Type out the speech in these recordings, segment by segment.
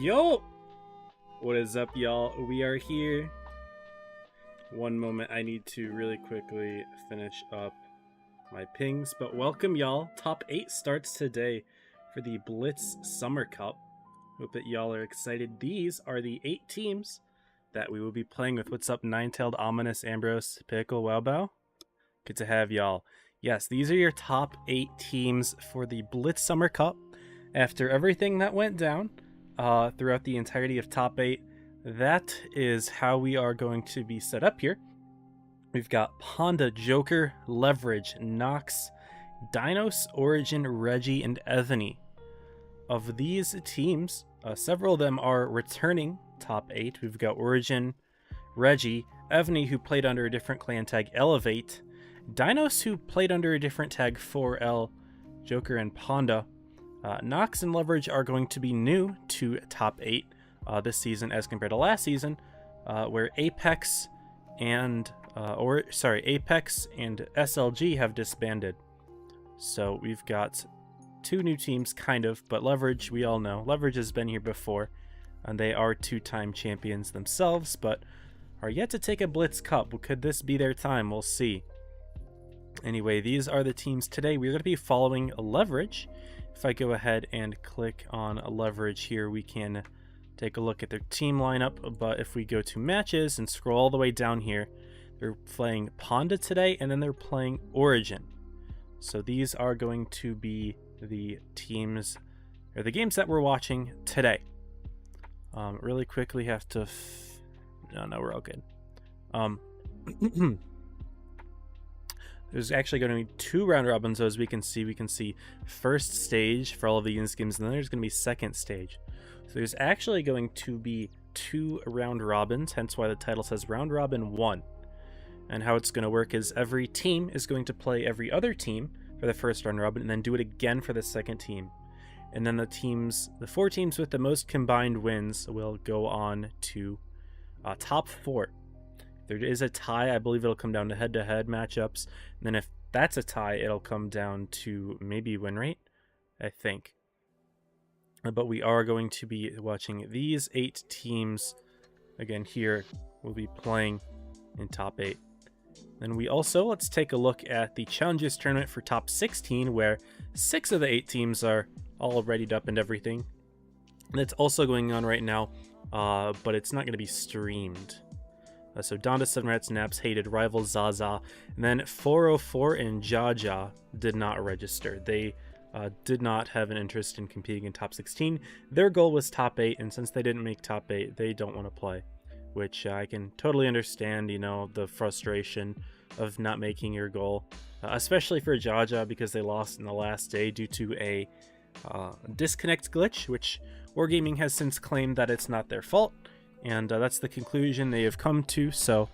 Yo! What is up, y'all? We are here. One moment, I need to really quickly finish up my pings, but welcome, y'all. Top 8 starts today for the Blitz Summer Cup. Hope that y'all are excited. These are the 8 teams that we will be playing with. What's up, Nine-Tailed, Ominous, Ambrose, Pickle, Wowbow? Good to have y'all. Yes, these are your top 8 teams for the Blitz Summer Cup. After everything that went down throughout the entirety of top 8, that is how we are going to be set up here. We've got Panda, Joker, Leverage, Nox, Dinos, Origin, Reggie, and Evany. Of these teams, several of them are returning top 8. We've got Origin, Reggie, Evany, who played under a different clan tag, Elevate, Dinos, who played under a different tag, 4L, Joker, and Panda. Nox and Leverage are going to be new to top 8 this season as compared to last season, where Apex and Apex and SLG have disbanded. So we've got 2 new teams, kind of, but Leverage, we all know. Leverage has been here before, and they are 2-time champions themselves, but are yet to take a Blitz Cup. Could this be their time? We'll see. Anyway, these are the teams today. We're going to be following Leverage. If I go ahead and click on Leverage here, we can take a look at their team lineup. But if we go to matches and scroll all the way down here, they're playing Panda today, and then they're playing Origin. So these are going to be the teams, or the games that we're watching today. Really quickly have to... No, we're all good. There's actually going to be 2 round robins, so as we can see first stage for all of these games, and then there's going to be second stage. So there's actually going to be 2 round robins, hence why the title says Round Robin 1. And how it's going to work is every team is going to play every other team for the first round robin, and then do it again for the second team. And then the 4 teams with the most combined wins will go on to top 4. There is a tie. I believe it'll come down to head-to-head matchups. And then if that's a tie, it'll come down to maybe win rate, I think. But we are going to be watching these 8 teams. Again, here we'll be playing in top 8. Then we also, let's take a look at the Challengers Tournament for top 16, where 6 of the 8 teams are all readied up and everything. And it's also going on right now, but it's not going to be streamed. So Donda, 7 Rats, Naps, Hated, Rival, Zaza, and then 404 and Jaja did not register. They did not have an interest in competing in top 16. Their goal was top 8, and since they didn't make top 8, they don't want to play, which I can totally understand, you know, the frustration of not making your goal, especially for Jaja, because they lost in the last day due to a disconnect glitch, which Wargaming has since claimed that it's not their fault. And that's the conclusion they have come to, so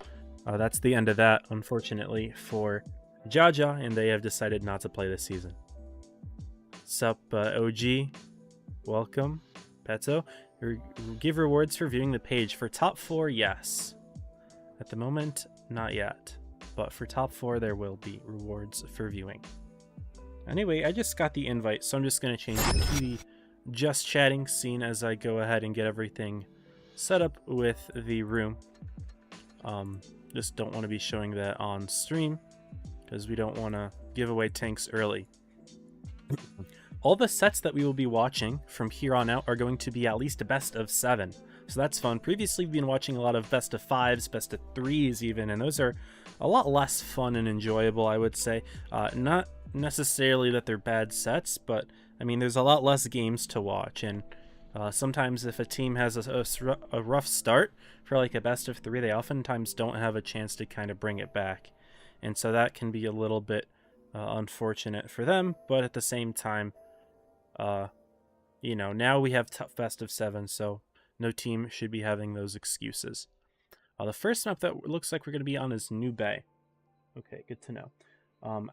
that's the end of that, unfortunately, for Jaja, and they have decided not to play this season. Sup, OG? Welcome, Petzo. Give rewards for viewing the page. For top 4, yes. At the moment, not yet. But for top 4, there will be rewards for viewing. Anyway, I just got the invite, so I'm just going to change it to the just chatting scene as I go ahead and get everything set up with the room. Just don't want to be showing that on stream because we don't want to give away tanks early. All the sets that we will be watching from here on out are going to be at least a best of 7, so that's fun. Previously we've been watching a lot of best of 5s, best of 3s even, and those are a lot less fun and enjoyable, I would say. Not necessarily that they're bad sets, but I mean there's a lot less games to watch, and sometimes if a team has a rough start for like a best of 3, they oftentimes don't have a chance to kind of bring it back. And so that can be a little bit unfortunate for them, but at the same time, you know, now we have best of 7, so no team should be having those excuses. The first map that looks like we're going to be on is New Bay. Okay, good to know.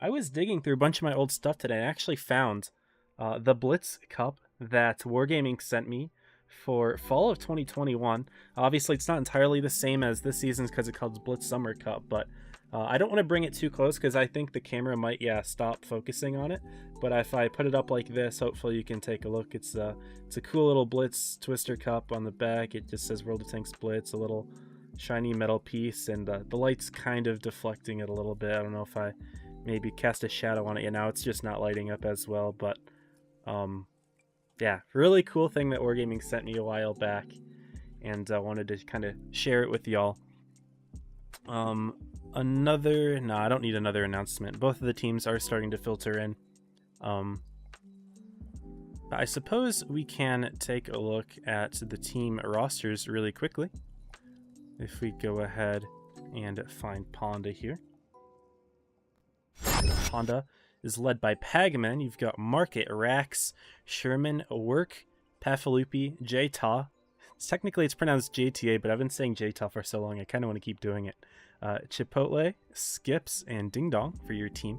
I was digging through a bunch of my old stuff today. I actually found the Blitz Cup that Wargaming sent me for fall of 2021. Obviously, it's not entirely the same as this season's because it's called Blitz Summer Cup, but I don't want to bring it too close because I think the camera might, stop focusing on it. But if I put it up like this, hopefully you can take a look. It's a cool little Blitz Twister Cup on the back. It just says World of Tanks Blitz, a little shiny metal piece, and the light's kind of deflecting it a little bit. I don't know if I maybe cast a shadow on it. Yeah, now it's just not lighting up as well. But yeah, really cool thing that Wargaming sent me a while back, and I wanted to kind of share it with y'all. No, I don't need another announcement. Both of the teams are starting to filter in. I suppose we can take a look at the team rosters really quickly. If we go ahead and find Panda here. Panda is led by Pagman. You've got Market, Rax, Sherman, Work, Pafalupi, Jta. Technically it's pronounced JTA, but I've been saying Jta for so long I kind of want to keep doing it. Chipotle, Skips, and Ding Dong for your team.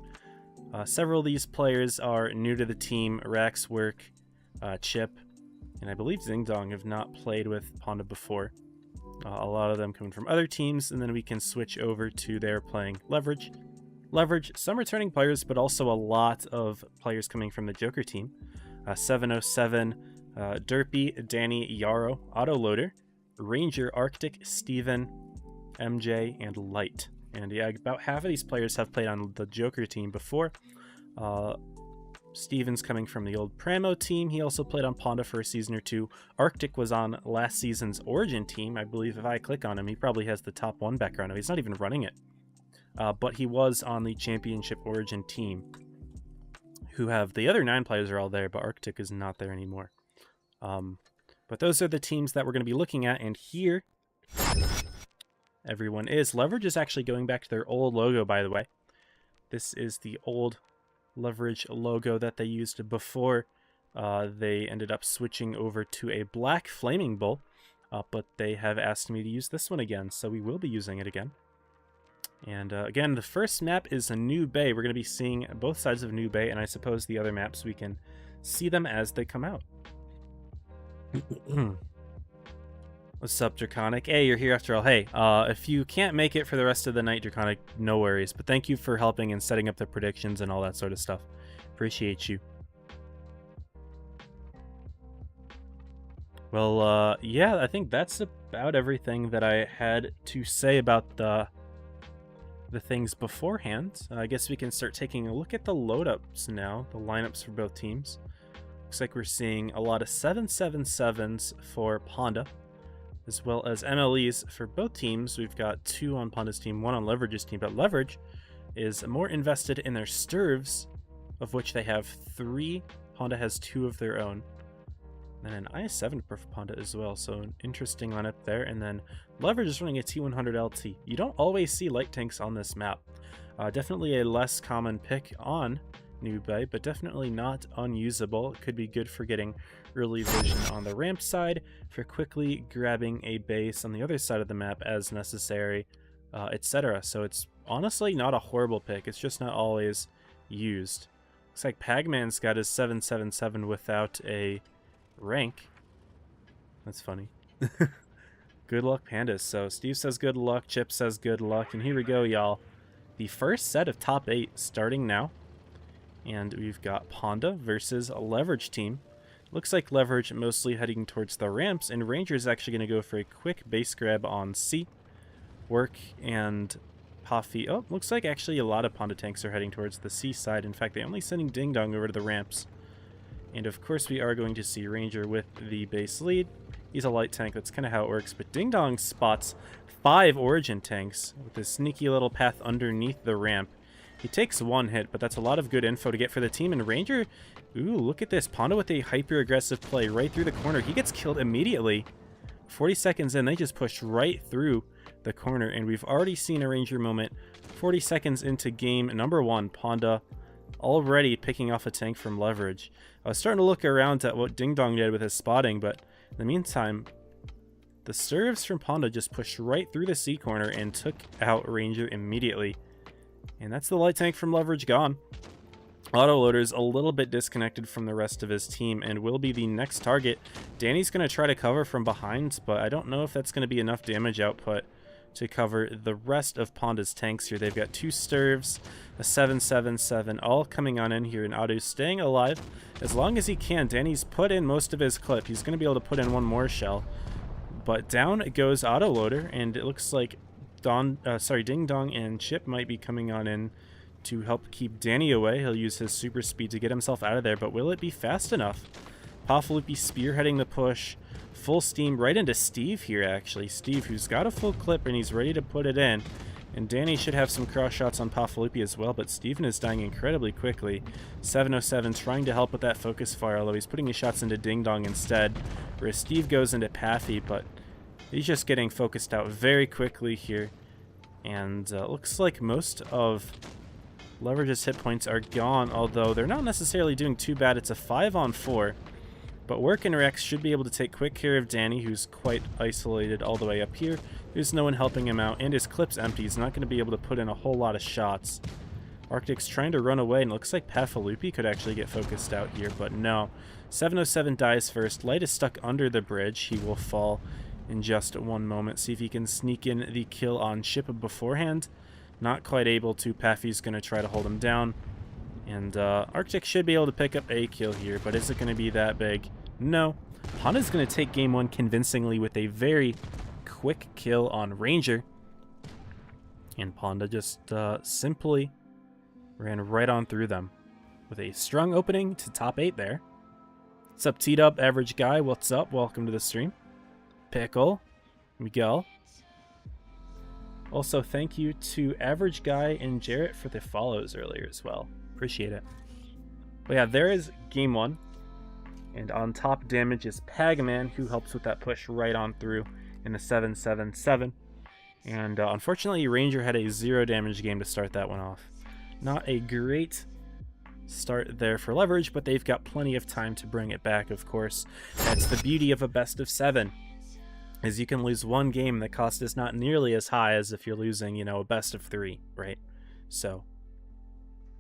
Several of these players are new to the team. Rax, Work, Chip, and I believe Ding Dong have not played with Panda before. A lot of them coming from other teams, and then we can switch over to their playing Leverage. Leverage, some returning players, but also a lot of players coming from the Joker team. 707, Derpy, Danny, Yarrow, Autoloader, Ranger, Arctic, Steven, MJ, and Light. And yeah, about half of these players have played on the Joker team before. Steven's coming from the old Pramo team. He also played on Panda for a season or two. Arctic was on last season's Origin team. I believe if I click on him, he probably has the top 1 background. He's not even running it. But he was on the Championship Origin team. Who have the other 9 players are all there, but Arctic is not there anymore. But those are the teams that we're going to be looking at, and here everyone is. Leverage is actually going back to their old logo, by the way. This is the old Leverage logo that they used before they ended up switching over to a black Flaming Bull, but they have asked me to use this one again, so we will be using it again. And again, the first map is a New Bay. We're going to be seeing both sides of New Bay, and I suppose the other maps we can see them as they come out. What's up, Draconic? Hey, you're here after all. Hey, if you can't make it for the rest of the night, Draconic, no worries. But thank you for helping and setting up the predictions and all that sort of stuff. Appreciate you. Well, yeah, I think that's about everything that I had to say about the things beforehand. I guess we can start taking a look at the load-ups now, the lineups for both teams. Looks like we're seeing a lot of 777s for Panda, as well as MLEs for both teams. We've got 2 on Panda's team, 1 on Leverage's team, but Leverage is more invested in their Sturves, of which they have 3. Panda has 2 of their own. And an IS-7 for Panda as well, so an interesting lineup there. And then Leverage is running a T100 LT. You don't always see light tanks on this map. Definitely a less common pick on New Bay, but definitely not unusable. It could be good for getting early vision on the ramp side, for quickly grabbing a base on the other side of the map as necessary, etc. So it's honestly not a horrible pick. It's just not always used. Looks like Pagman's got his 777 without a rank. That's funny. Good luck, Pandas. So Steve says good luck, Chip says good luck, and here we go, y'all. The first set of top 8 starting now. And we've got Panda versus a Leverage team. Looks like Leverage mostly heading towards the ramps, and Ranger is actually going to go for a quick base grab on C. Work and Puffy. Oh, looks like actually a lot of Panda tanks are heading towards the C side. In fact, they're only sending Ding Dong over to the ramps. And of course we are going to see Ranger with the base lead. He's a light tank, that's kind of how it works. But Ding Dong spots 5 Origin tanks with a sneaky little path underneath the ramp. He takes 1 hit, but that's a lot of good info to get for the team. And Ranger, ooh, look at this. Panda with a hyper-aggressive play right through the corner. He gets killed immediately. 40 seconds in, they just pushed right through the corner. And we've already seen a Ranger moment 40 seconds into game number 1. Panda already picking off a tank from Leverage. I was starting to look around at what Ding Dong did with his spotting, but in the meantime, the serves from Panda just pushed right through the C corner and took out Ranger immediately. And that's the light tank from Leverage gone. Autoloader's a little bit disconnected from the rest of his team and will be the next target. Danny's going to try to cover from behind, but I don't know if that's going to be enough damage output to cover the rest of Panda's tanks here. They've got 2 Sturves, a 777, all coming on in here, and Otto's staying alive as long as he can. Danny's put in most of his clip. He's going to be able to put in one more shell. But down goes Autoloader, and it looks like Ding Dong and Chip might be coming on in to help keep Danny away. He'll use his super speed to get himself out of there, but will it be fast enough? Pafaloopy spearheading the push, full steam right into Steve here, actually. Steve, who's got a full clip, and he's ready to put it in. And Danny should have some cross shots on Pafaloopy as well, but Steven is dying incredibly quickly. 707 trying to help with that focus fire, although he's putting his shots into Ding Dong instead, whereas Steve goes into Pathy, but he's just getting focused out very quickly here. And looks like most of Leverage's hit points are gone, although they're not necessarily doing too bad. It's a 5-on-4. But Work and Rex should be able to take quick care of Danny, who's quite isolated all the way up here. There's no one helping him out, and his clip's empty. He's not going to be able to put in a whole lot of shots. Arctic's trying to run away, and it looks like Pafaloopy could actually get focused out here, but no. 707 dies first. Light is stuck under the bridge. He will fall in just one moment. See if he can sneak in the kill on Chip beforehand. Not quite able to. Pathy's going to try to hold him down. And Arctic should be able to pick up a kill here, but is it going to be that big? No. Panda's going to take game 1 convincingly with a very quick kill on Ranger. And Panda just simply ran right on through them with a strong opening to top 8 there. What's up, T-Dub, Average Guy? What's up? Welcome to the stream. Pickle, Miguel. Also, thank you to Average Guy and Jarrett for the follows earlier as well. Appreciate it. But yeah, there is game 1. And on top damage is Pagman, who helps with that push right on through in a 777. And unfortunately, Ranger had a 0 damage game to start that one off. Not a great start there for Leverage, but they've got plenty of time to bring it back, of course. That's the beauty of a best of 7. Is you can lose one game, the cost is not nearly as high as if you're losing, you know, a best of 3, right? So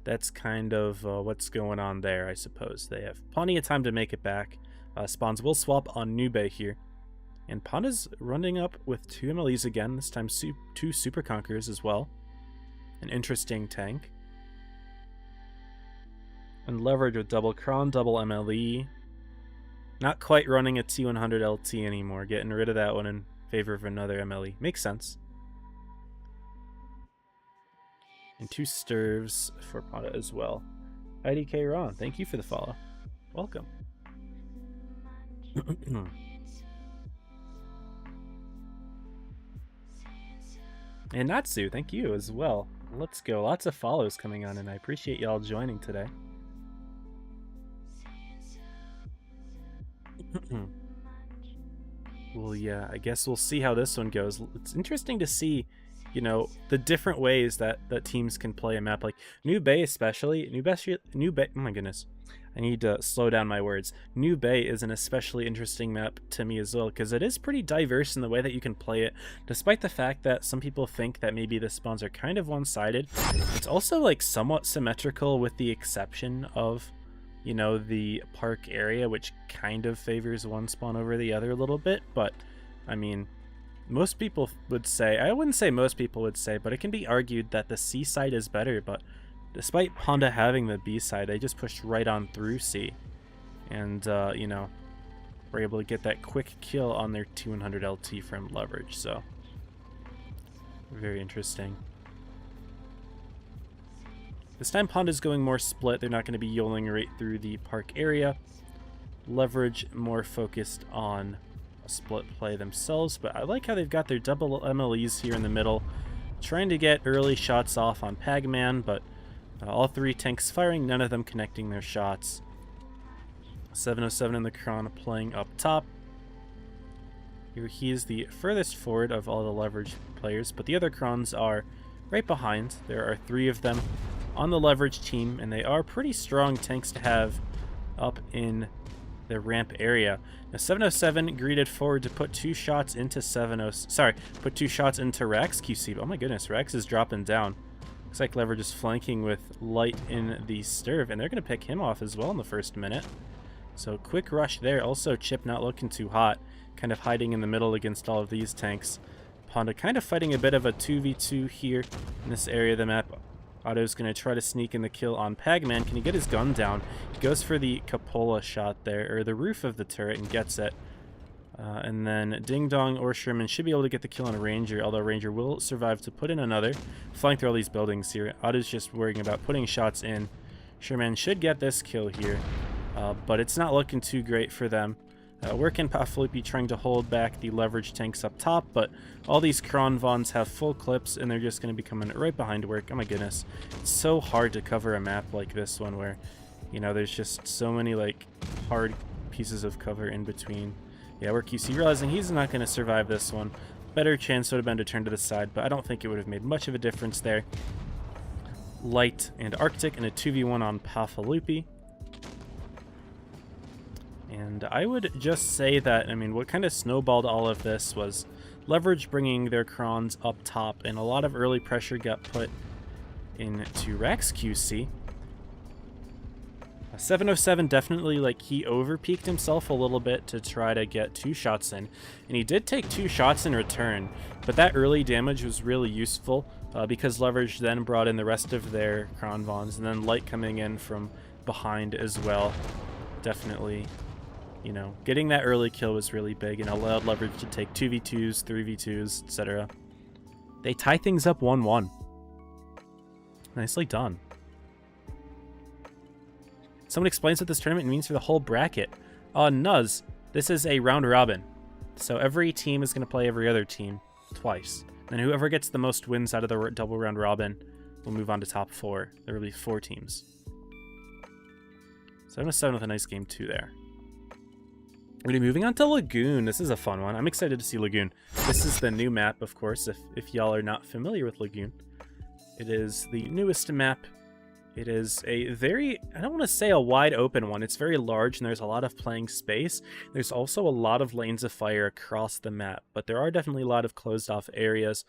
that's kind of what's going on there, I suppose. They have plenty of time to make it back. Spawns will swap on Nube here. And Panda's running up with 2 MLEs again, this time 2 Super Conquerors as well. An interesting tank. And Leverage with double Cron, double MLE. Not quite running a T100 LT anymore, getting rid of that one in favor of another MLE. Makes sense. And 2 Sturves for Panda as well. IDK Ron, thank you for the follow. Welcome. And Natsu, thank you as well. Let's go. Lots of follows coming on, and I appreciate y'all joining today. Well, yeah, I guess we'll see how this one goes. It's interesting to see, you know, the different ways that teams can play a map. Like New Bay especially. New Bay, oh my goodness. I need to slow down my words. New Bay is an especially interesting map to me as well, because it is pretty diverse in the way that you can play it, despite the fact that some people think that maybe the spawns are kind of one-sided. It's also like somewhat symmetrical, with the exception of, you know, the park area, which kind of favors one spawn over the other a little bit. But I mean, most people would say, I wouldn't say most people would say, but it can be argued that the C side is better. But despite Panda having the B side, they just pushed right on through C, and you know, were able to get that quick kill on their T100 LT from Leverage. So very interesting. This time Panda's going more split. They're not going to be yoling right through the park area. Leverage more focused on a split play themselves, but I like how they've got their double MLEs here in the middle, trying to get early shots off on Pagman, but all 3 tanks firing, none of them connecting their shots. 707 in the Kron playing up top. Here he is the furthest forward of all the Leverage players, but the other Krons are right behind. There are 3 of them on the Leverage team, and they are pretty strong tanks to have up in the ramp area. Now 707 greeted forward to put 2 shots into put 2 shots into Rex QC. Oh my goodness, Rex is dropping down. Looks like Leverage is flanking with Light in the Sturve, and they're going to pick him off as well in the first minute. So quick rush there. Also Chip not looking too hot, kind of hiding in the middle against all of these tanks. Panda kind of fighting a bit of a 2v2 here in this area of the map. Otto's going to try to sneak in the kill on Pagman. Can he get his gun down? He goes for the cupola shot there, or the roof of the turret, and gets it. And then Ding Dong or Sherman should be able to get the kill on Ranger, although Ranger will survive to put in another. Flying through all these buildings here. Otto's just worrying about putting shots in. Sherman should get this kill here, but it's not looking too great for them. Work in Pafalupi trying to hold back the leverage tanks up top, but all these Kronvons have full clips, and they're just going to be coming right behind Work. Oh my goodness. It's so hard to cover a map like this one where, you know, there's just so many, like, hard pieces of cover in between. Yeah, Work, you see, realizing he's not going to survive this one. Better chance would have been to turn to the side, but I don't think it would have made much of a difference there. Light and Arctic in a 2v1 on Pafalupi. And I would just say that, I mean, what kind of snowballed all of this was Leverage bringing their Krons up top, and a lot of early pressure got put into Rax QC. 707 definitely, like, he overpeaked himself a little bit to try to get 2 shots in, and he did take 2 shots in return, but that early damage was really useful because Leverage then brought in the rest of their Kronvons, and then Light coming in from behind as well. Definitely, you know, getting that early kill was really big and allowed Leverage to take 2v2s, 3v2s, etc. They tie things up 1-1. Nicely done. Someone explains what this tournament means for the whole bracket. Nuz, this is a round robin. So every team is going to play every other team twice. And whoever gets the most wins out of the double round robin will move on to top 4. There will be 4 teams. 7-7 with a nice game 2 there. We're going to be moving on to Lagoon. This is a fun one. I'm excited to see Lagoon. This is the new map, of course, if y'all are not familiar with Lagoon. It is the newest map. It is a very, I don't want to say a wide open one. It's very large and there's a lot of playing space. There's also a lot of lanes of fire across the map, but there are definitely a lot of closed off areas.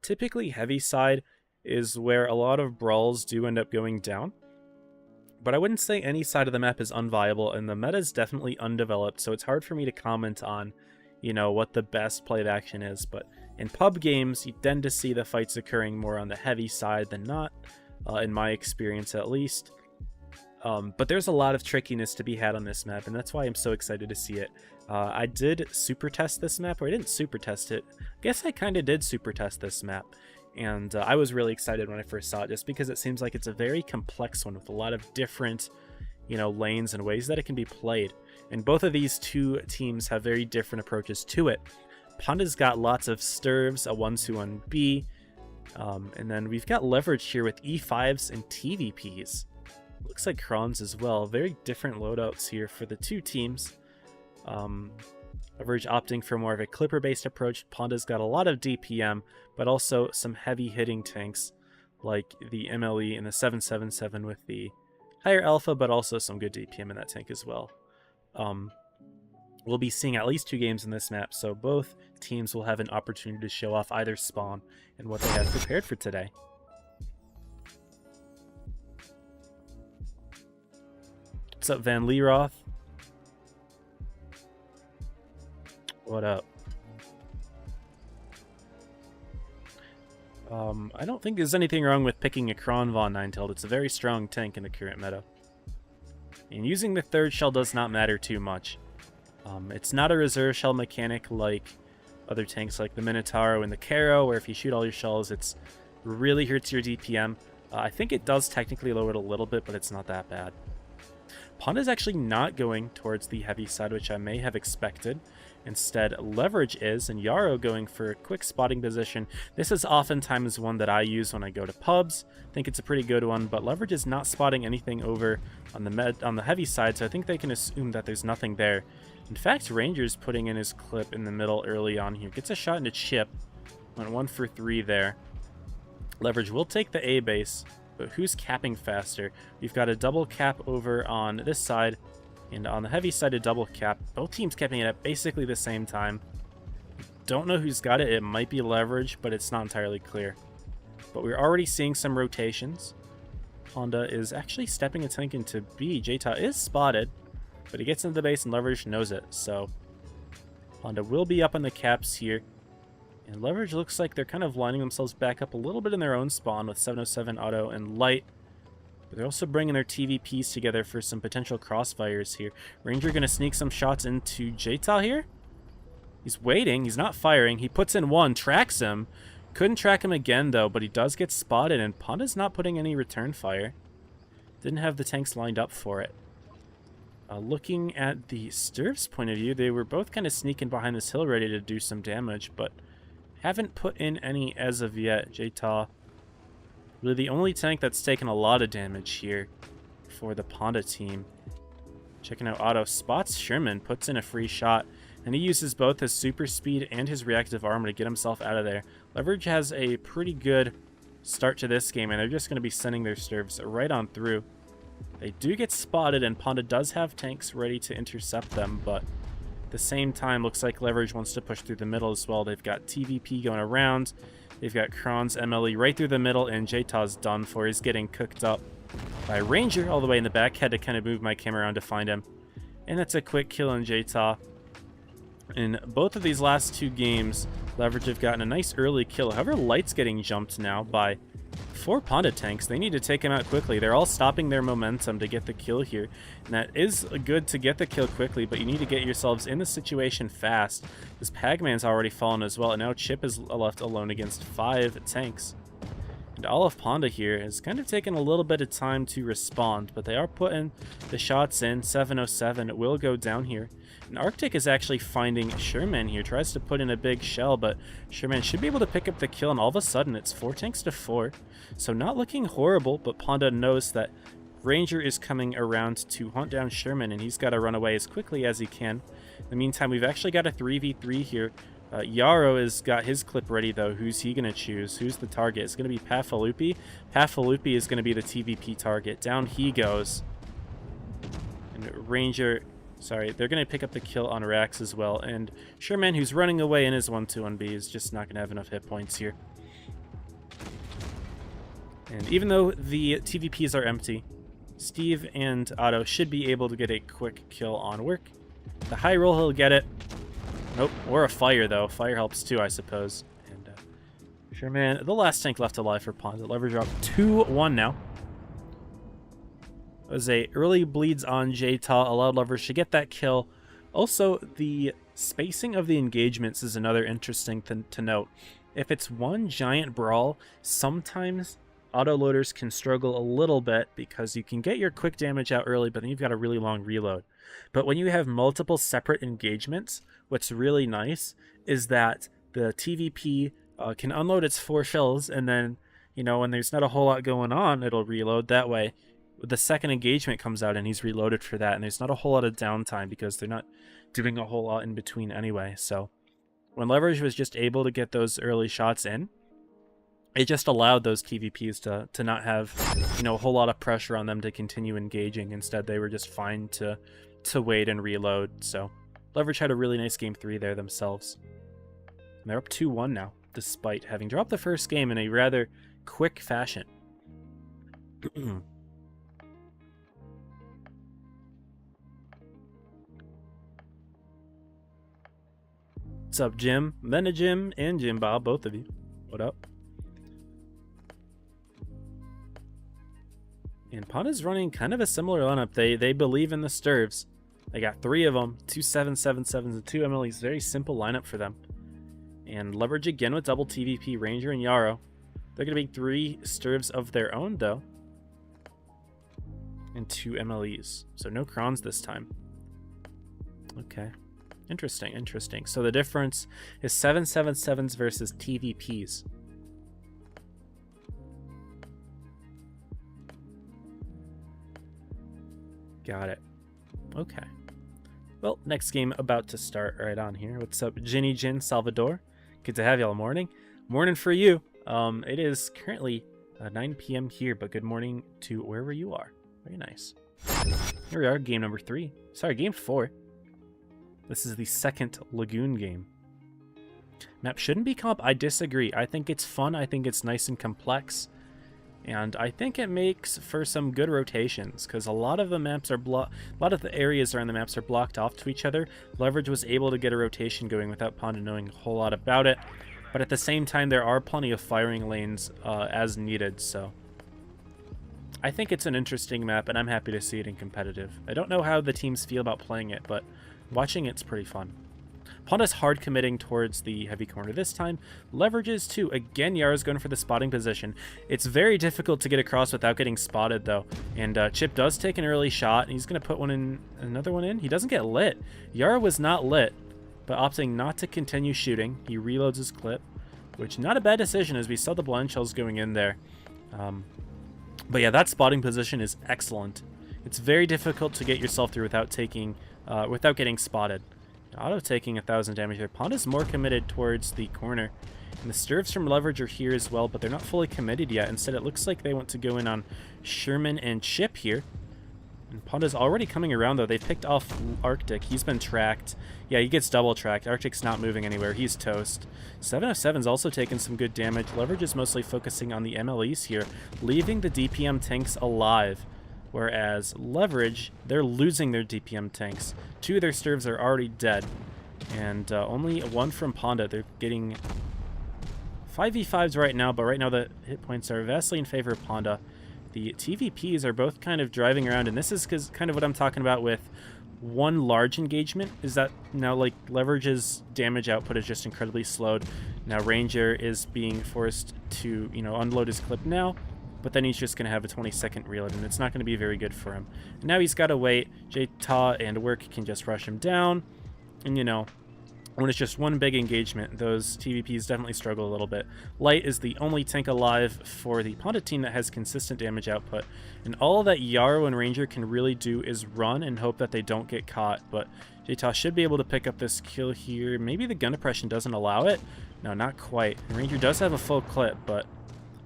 Typically heavy side is where a lot of brawls do end up going down. But I wouldn't say any side of the map is unviable, and the meta is definitely undeveloped, so it's hard for me to comment on, you know, what the best play of action is. But in pub games, you tend to see the fights occurring more on the heavy side than not. In my experience at least. But there's a lot of trickiness to be had on this map, and that's why I'm so excited to see it. I did super test this map, or I didn't super test it. I guess I kind of did super test this map, and I was really excited when I first saw it, just because it seems like it's a very complex one with a lot of different, you know, lanes and ways that it can be played. And both of these two teams have very different approaches to it. Panda's got lots of stirves, a 1-2-1B, and then we've got Leverage here with E5s and TVPs. Looks like Krons as well. Very different loadouts here for the two teams. Leverage opting for more of a Clipper-based approach. Panda's got a lot of DPM, but also some heavy hitting tanks like the MLE and the 777 with the higher alpha, but also some good DPM in that tank as well. We'll be seeing at least 2 games in this map, so both teams will have an opportunity to show off either spawn and what they have prepared for today. What's up, Van Leeroth? What up? I don't think there's anything wrong with picking a Kronvon 9-tailed. It's a very strong tank in the current meta. And using the 3rd shell does not matter too much. It's not a reserve shell mechanic like other tanks like the Minotauro and the Caro, where if you shoot all your shells, it really hurts your DPM. I think it does technically lower it a little bit, but it's not that bad. Panda's actually not going towards the heavy side, which I may have expected. Instead, Leverage is, and Yarrow going for a quick spotting position. This is oftentimes one that I use when I go to pubs. I think it's a pretty good one, but Leverage is not spotting anything over on the heavy side, so I think they can assume that there's nothing there. In fact, Ranger's putting in his clip in the middle early on here. Gets a shot into Chip. Went 1 for 3 there. Leverage will take the A base, but who's capping faster? We've got a double cap over on this side, and on the heavy side a double cap. Both teams capping it at basically the same time. Don't know who's got it. It might be Leverage, but it's not entirely clear. But we're already seeing some rotations. Panda is actually stepping a tank into B. Jta is spotted, but he gets into the base and Leverage knows it, so Panda will be up on the caps here. And Leverage looks like they're kind of lining themselves back up a little bit in their own spawn with 707, Auto, and Light. But they're also bringing their TVPs together for some potential crossfires here. Ranger going to sneak some shots into Jtal here. He's waiting. He's not firing. He puts in one, tracks him. Couldn't track him again, though, but he does get spotted, and Panda's not putting any return fire. Didn't have the tanks lined up for it. Looking at the Sturf's point of view, they were both kind of sneaking behind this hill ready to do some damage, but haven't put in any as of yet. Jtal, really the only tank that's taken a lot of damage here for the Panda team. Checking out Auto, spots Sherman, puts in a free shot, and he uses both his super speed and his reactive armor to get himself out of there. Leverage has a pretty good start to this game, and they're just going to be sending their Sturfs right on through. They do get spotted, and Panda does have tanks ready to intercept them, but at the same time, looks like Leverage wants to push through the middle as well. They've got TVP going around. They've got Kron's MLE right through the middle, and Jtal's done for. He's getting cooked up by Ranger all the way in the back. Had to kind of move my camera around to find him. And that's a quick kill on Jtal. In both of these last two games, Leverage have gotten a nice early kill. However, Light's getting jumped now by 4 Panda tanks. They need to take him out quickly. They're all stopping their momentum to get the kill here. And that is good to get the kill quickly, but you need to get yourselves in the situation fast. This Pagman's already fallen as well, and now Chip is left alone against 5 tanks. And all of Panda here has kind of taken a little bit of time to respond, but they are putting the shots in. 707 will go down here. And Arctic is actually finding Sherman here. Tries to put in a big shell, but Sherman should be able to pick up the kill, and all of a sudden it's 4 tanks to 4. So not looking horrible, but Panda knows that Ranger is coming around to hunt down Sherman, and he's got to run away as quickly as he can. In the meantime, we've actually got a 3v3 here. Yarrow has got his clip ready, though. Who's he going to choose? Who's the target? It's going to be Pafalupi. Pafalupi is going to be the TVP target. Down he goes. And Ranger... Sorry, they're going to pick up the kill on Rax as well. And Sherman, who's running away in his 1-2-1B, is just not going to have enough hit points here. And even though the TVPs are empty, Steve and Otto should be able to get a quick kill on Work. The high roll, he'll get it. Nope, or a fire, though. Fire helps too, I suppose. And Sherman, the last tank left alive for Panda. Leverage drop 2-1 now. It was a early bleeds on Jtal, allowed Leverage to get that kill. Also, the spacing of the engagements is another interesting thing to note. If it's one giant brawl, sometimes autoloaders can struggle a little bit because you can get your quick damage out early, but then you've got a really long reload. But when you have multiple separate engagements, what's really nice is that the TVP can unload its 4 shells, and then, you know, when there's not a whole lot going on, it'll reload that way. The second engagement comes out and he's reloaded for that, and there's not a whole lot of downtime because they're not doing a whole lot in between anyway. So when Leverage was just able to get those early shots in, it just allowed those TVPs to not have, you know, a whole lot of pressure on them to continue engaging. Instead, they were just fine to wait and reload. So Leverage had a really nice game 3 there themselves. And they're up 2-1 now, despite having dropped the first game in a rather quick fashion. What's up, Jim? Mena Jim and Jim Bob, both of you. What up? And Panda's running kind of a similar lineup. They believe in the Sturfs. They got 3 of them, 2 777s and 2 MLEs. Very simple lineup for them. And Leverage again with double TVP, Ranger and Yarrow. They're going to be 3 Sturfs of their own, though. And 2 MLEs. So no Krons this time. Okay. Interesting, interesting. So the difference is 777s versus TVPs. Got it. Okay. Well, next game about to start right on here. What's up, Ginny Jin Salvador? Good to have y'all. Morning. Morning for you. It is currently 9 p.m. here, but good morning to wherever you are. Very nice. Here we are, game number 3. Sorry, game 4. This is the second Lagoon game. Map shouldn't be comp. I disagree. I think it's fun. I think it's nice and complex. And I think it makes for some good rotations, because a lot of the maps are a lot of the areas around the maps are blocked off to each other. Leverage was able to get a rotation going without Panda knowing a whole lot about it. But at the same time, there are plenty of firing lanes as needed, so I think it's an interesting map, and I'm happy to see it in competitive. I don't know how the teams feel about playing it, but watching it's pretty fun. Panda's hard committing towards the heavy corner this time. Leverages too. Again, Yara's going for the spotting position. It's very difficult to get across without getting spotted, though. And Chip does take an early shot, and he's going to put another one in. He doesn't get lit. Yara was not lit, but opting not to continue shooting. He reloads his clip, which not a bad decision as we saw the blind shells going in there. But yeah, that spotting position is excellent. It's very difficult to get yourself through without getting spotted. Auto taking 1,000 damage here. Panda's more committed towards the corner. And the Stirves from Leverage are here as well, but they're not fully committed yet. Instead, it looks like they want to go in on Sherman and Chip here. And Panda's already coming around, though. They've picked off Arctic. He's been tracked. Yeah, he gets double tracked. Arctic's not moving anywhere. He's toast. 707's also taking some good damage. Leverage is mostly focusing on the MLEs here, leaving the DPM tanks alive. Whereas Leverage, they're losing their DPM tanks. 2 of their Stirves are already dead. And only 1 from Panda. They're getting 5v5s right now, but right now the hit points are vastly in favor of Panda. The TVPs are both kind of driving around, and this is kind of what I'm talking about with one large engagement, is that now like Leverage's damage output is just incredibly slowed. Now Ranger is being forced to, unload his clip now, but then he's just going to have a 20-second reload, and it's not going to be very good for him. And now he's got to wait. J-Ta and Work can just rush him down, and when it's just one big engagement, those TVPs definitely struggle a little bit. Light is the only tank alive for the Panda team that has consistent damage output, and all that Yaro and Ranger can really do is run and hope that they don't get caught, but J-Ta should be able to pick up this kill here. Maybe the gun depression doesn't allow it? No, not quite. And Ranger does have a full clip, but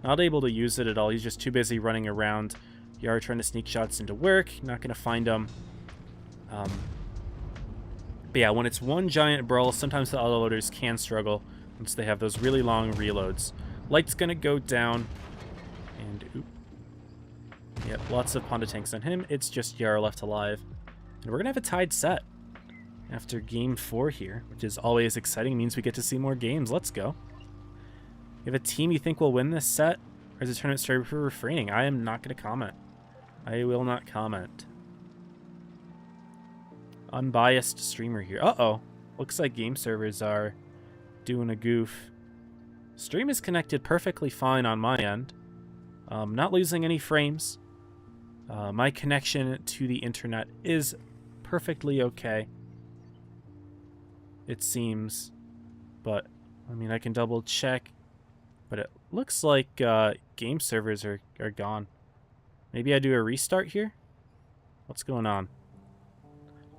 not able to use it at all. He's just too busy running around. Yara trying to sneak shots into Work. Not going to find him. But yeah, when it's one giant brawl, sometimes the autoloaders can struggle once they have those really long reloads. Light's going to go down. And oop. Yep, lots of Panda tanks on him. It's just Yara left alive. And we're going to have a tied set after game 4 here, which is always exciting. It means we get to see more games. Let's go. You have a team you think will win this set? Or is the tournament started for refraining? I am not going to comment. I will not comment. Unbiased streamer here. Uh-oh. Looks like game servers are doing a goof. Stream is connected perfectly fine on my end. Not losing any frames. My connection to the internet is perfectly okay. It seems. But, I mean, I can double check. But it looks like game servers are gone. Maybe I do a restart here? What's going on?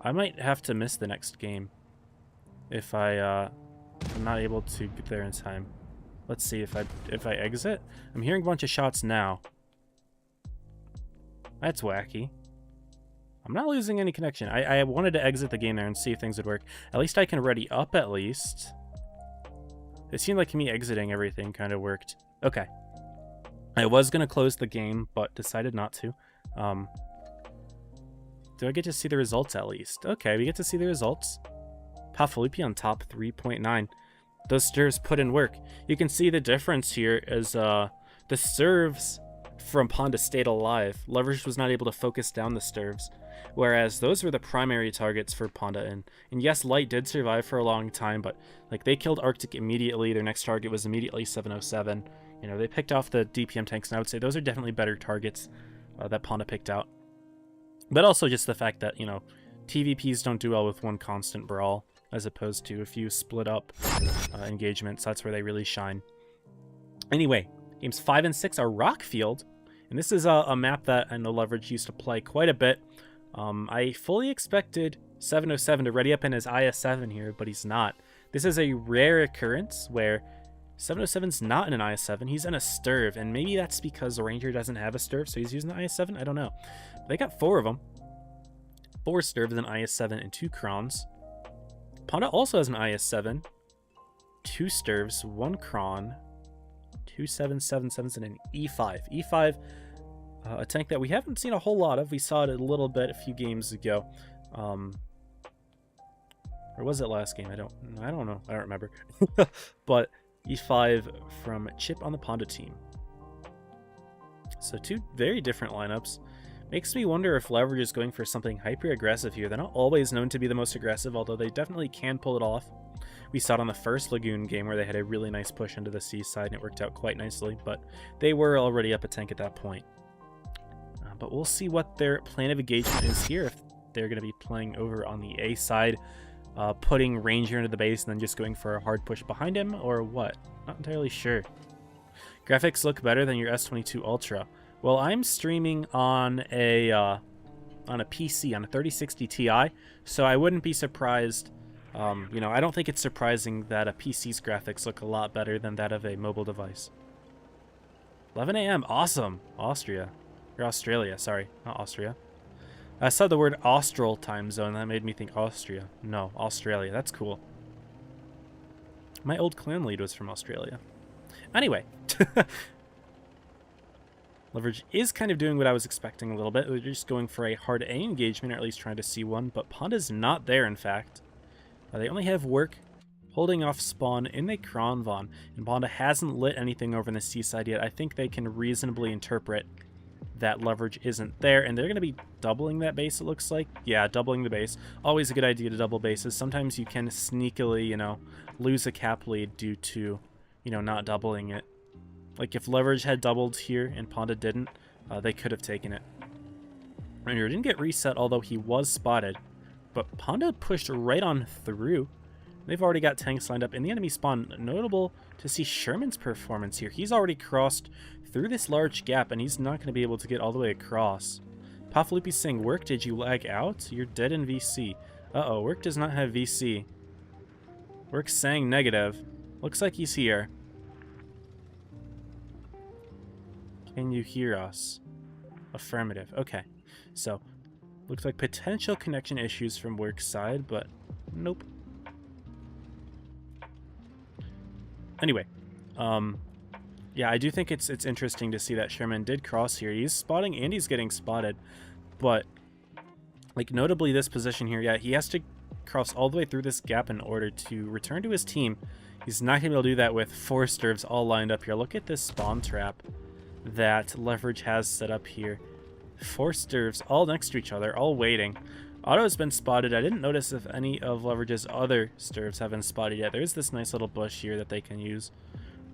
I might have to miss the next game if I'm not able to get there in time. Let's see if I exit. I'm hearing a bunch of shots now. That's wacky. I'm not losing any connection. I wanted to exit the game there and see if things would work. At least I can ready up at least. It seemed like me exiting everything kind of worked. Okay. I was going to close the game, but decided not to. Do I get to see the results at least? Okay, we get to see the results. Pafalupi on top, 3.9. Those Stirves put in work. You can see the difference here as the Stirves from Panda stayed alive. Leverage was not able to focus down the Stirves, whereas those were the primary targets for Panda. And yes, Light did survive for a long time, but like they killed Arctic immediately. Their next target was immediately 707. They picked off the DPM tanks, and I would say those are definitely better targets that Panda picked out. But also just the fact that, TVPs don't do well with one constant brawl, as opposed to a few split up engagements. That's where they really shine. Anyway, games 5 and 6 are Rockfield, and this is a map that I know Leverage used to play quite a bit. I fully expected 707 to ready up in his IS-7 here, but he's not. This is a rare occurrence where 707's not in an IS-7, he's in a Stirve, and maybe that's because the Ranger doesn't have a Stirve, so he's using the IS-7, I don't know. They got 4 of them. 4 Stirves, an IS-7, and 2 Krons. Panda also has an IS-7, 2 Stirves, 1 Kron, 2 777s, and an E5. E5, a tank that we haven't seen a whole lot of. We saw it a little bit a few games ago. Or was it last game? I don't know. I don't remember. But E5 from Chip on the Panda team. So two very different lineups. Makes me wonder if Leverage is going for something hyper-aggressive here. They're not always known to be the most aggressive, although they definitely can pull it off. We saw it on the first Lagoon game where they had a really nice push into the C side and it worked out quite nicely, but they were already up a tank at that point. But we'll see what their plan of engagement is here, if they're going to be playing over on the A side, putting Ranger into the base and then just going for a hard push behind him, or what? Not entirely sure. Graphics look better than your S22 Ultra. Well, I'm streaming on a PC, on a 3060 Ti, so I wouldn't be surprised. You know, I don't think it's surprising that a PC's graphics look a lot better than that of a mobile device. 11 a.m. Awesome. Austria. Or Australia, sorry. Not Austria. I saw the word Austral time zone. That made me think Austria. No, Australia. That's cool. My old clan lead was from Australia. Anyway. Leverage is kind of doing what I was expecting a little bit. They're just going for a hard A engagement, or at least trying to see one. But Panda's not there, in fact. They only have Work holding off spawn in the Kronvan. And Panda hasn't lit anything over in the C side yet. I think they can reasonably interpret that Leverage isn't there, and they're going to be doubling that base, it looks like. Yeah, doubling the base. Always a good idea to double bases. Sometimes you can sneakily, you know, lose a cap lead due to, you know, not doubling it. Like if Leverage had doubled here and Panda didn't, they could have taken it. Ranger didn't get reset, although he was spotted, but Panda pushed right on through. They've already got tanks lined up in the enemy spawn. Notable to see Sherman's performance here. He's already crossed through this large gap, and he's not going to be able to get all the way across. Pafloopy's saying, Work, did you lag out? You're dead in VC. Uh-oh, Work does not have VC. Work's saying negative. Looks like he's here. Can you hear us? Affirmative. Okay. So, looks like potential connection issues from Work's side, but nope. Anyway, yeah, I do think it's interesting to see that Sherman did cross here. He's spotting and he's getting spotted, but like notably this position here, yeah, he has to cross all the way through this gap in order to return to his team. He's not gonna be able to do that with 4 Sturves all lined up here. Look at this spawn trap that Leverage has set up here. 4 Sturves all next to each other, all waiting. Otto's been spotted. I didn't notice if any of Leverage's other Sturves have been spotted yet. There's this nice little bush here that they can use.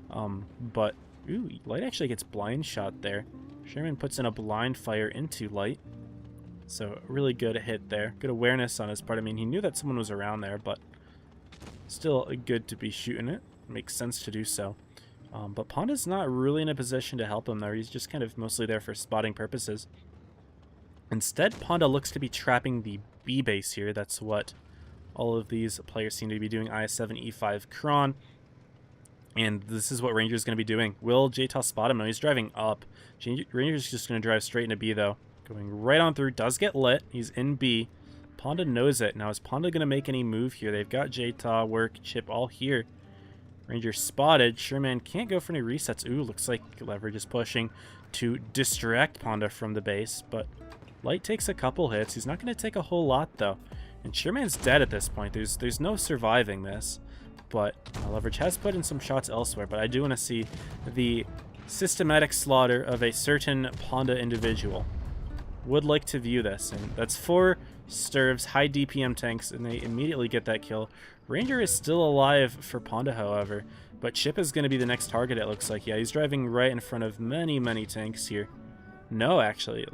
But, ooh, Light actually gets blind shot there. Sherman puts in a blind fire into Light. So, really good hit there. Good awareness on his part. I mean, he knew that someone was around there, but still good to be shooting it. Makes sense to do so. But Panda's not really in a position to help him there. He's just kind of mostly there for spotting purposes. Instead, Panda looks to be trapping the B base here. That's what all of these players seem to be doing. IS-7, E5, Kron. And this is what Ranger's going to be doing. Will JTOS spot him? No, he's driving up. Ranger's just going to drive straight into B, though. Going right on through. Does get lit. He's in B. Panda knows it. Now, is Panda going to make any move here? They've got JTA, Work, Chip all here. Ranger spotted. Sherman can't go for any resets. Ooh, looks like Leverage is pushing to distract Panda from the base, but Light takes a couple hits. He's not going to take a whole lot, though. And Sherman's dead at this point. There's no surviving this. But Leverage has put in some shots elsewhere, but I do want to see the systematic slaughter of a certain Panda individual. Would like to view this, and that's 4 Sturves, high DPM tanks, and they immediately get that kill. Ranger is still alive for Panda, however, but Chip is going to be the next target, it looks like. Yeah, he's driving right in front of many, many tanks here. No, actually,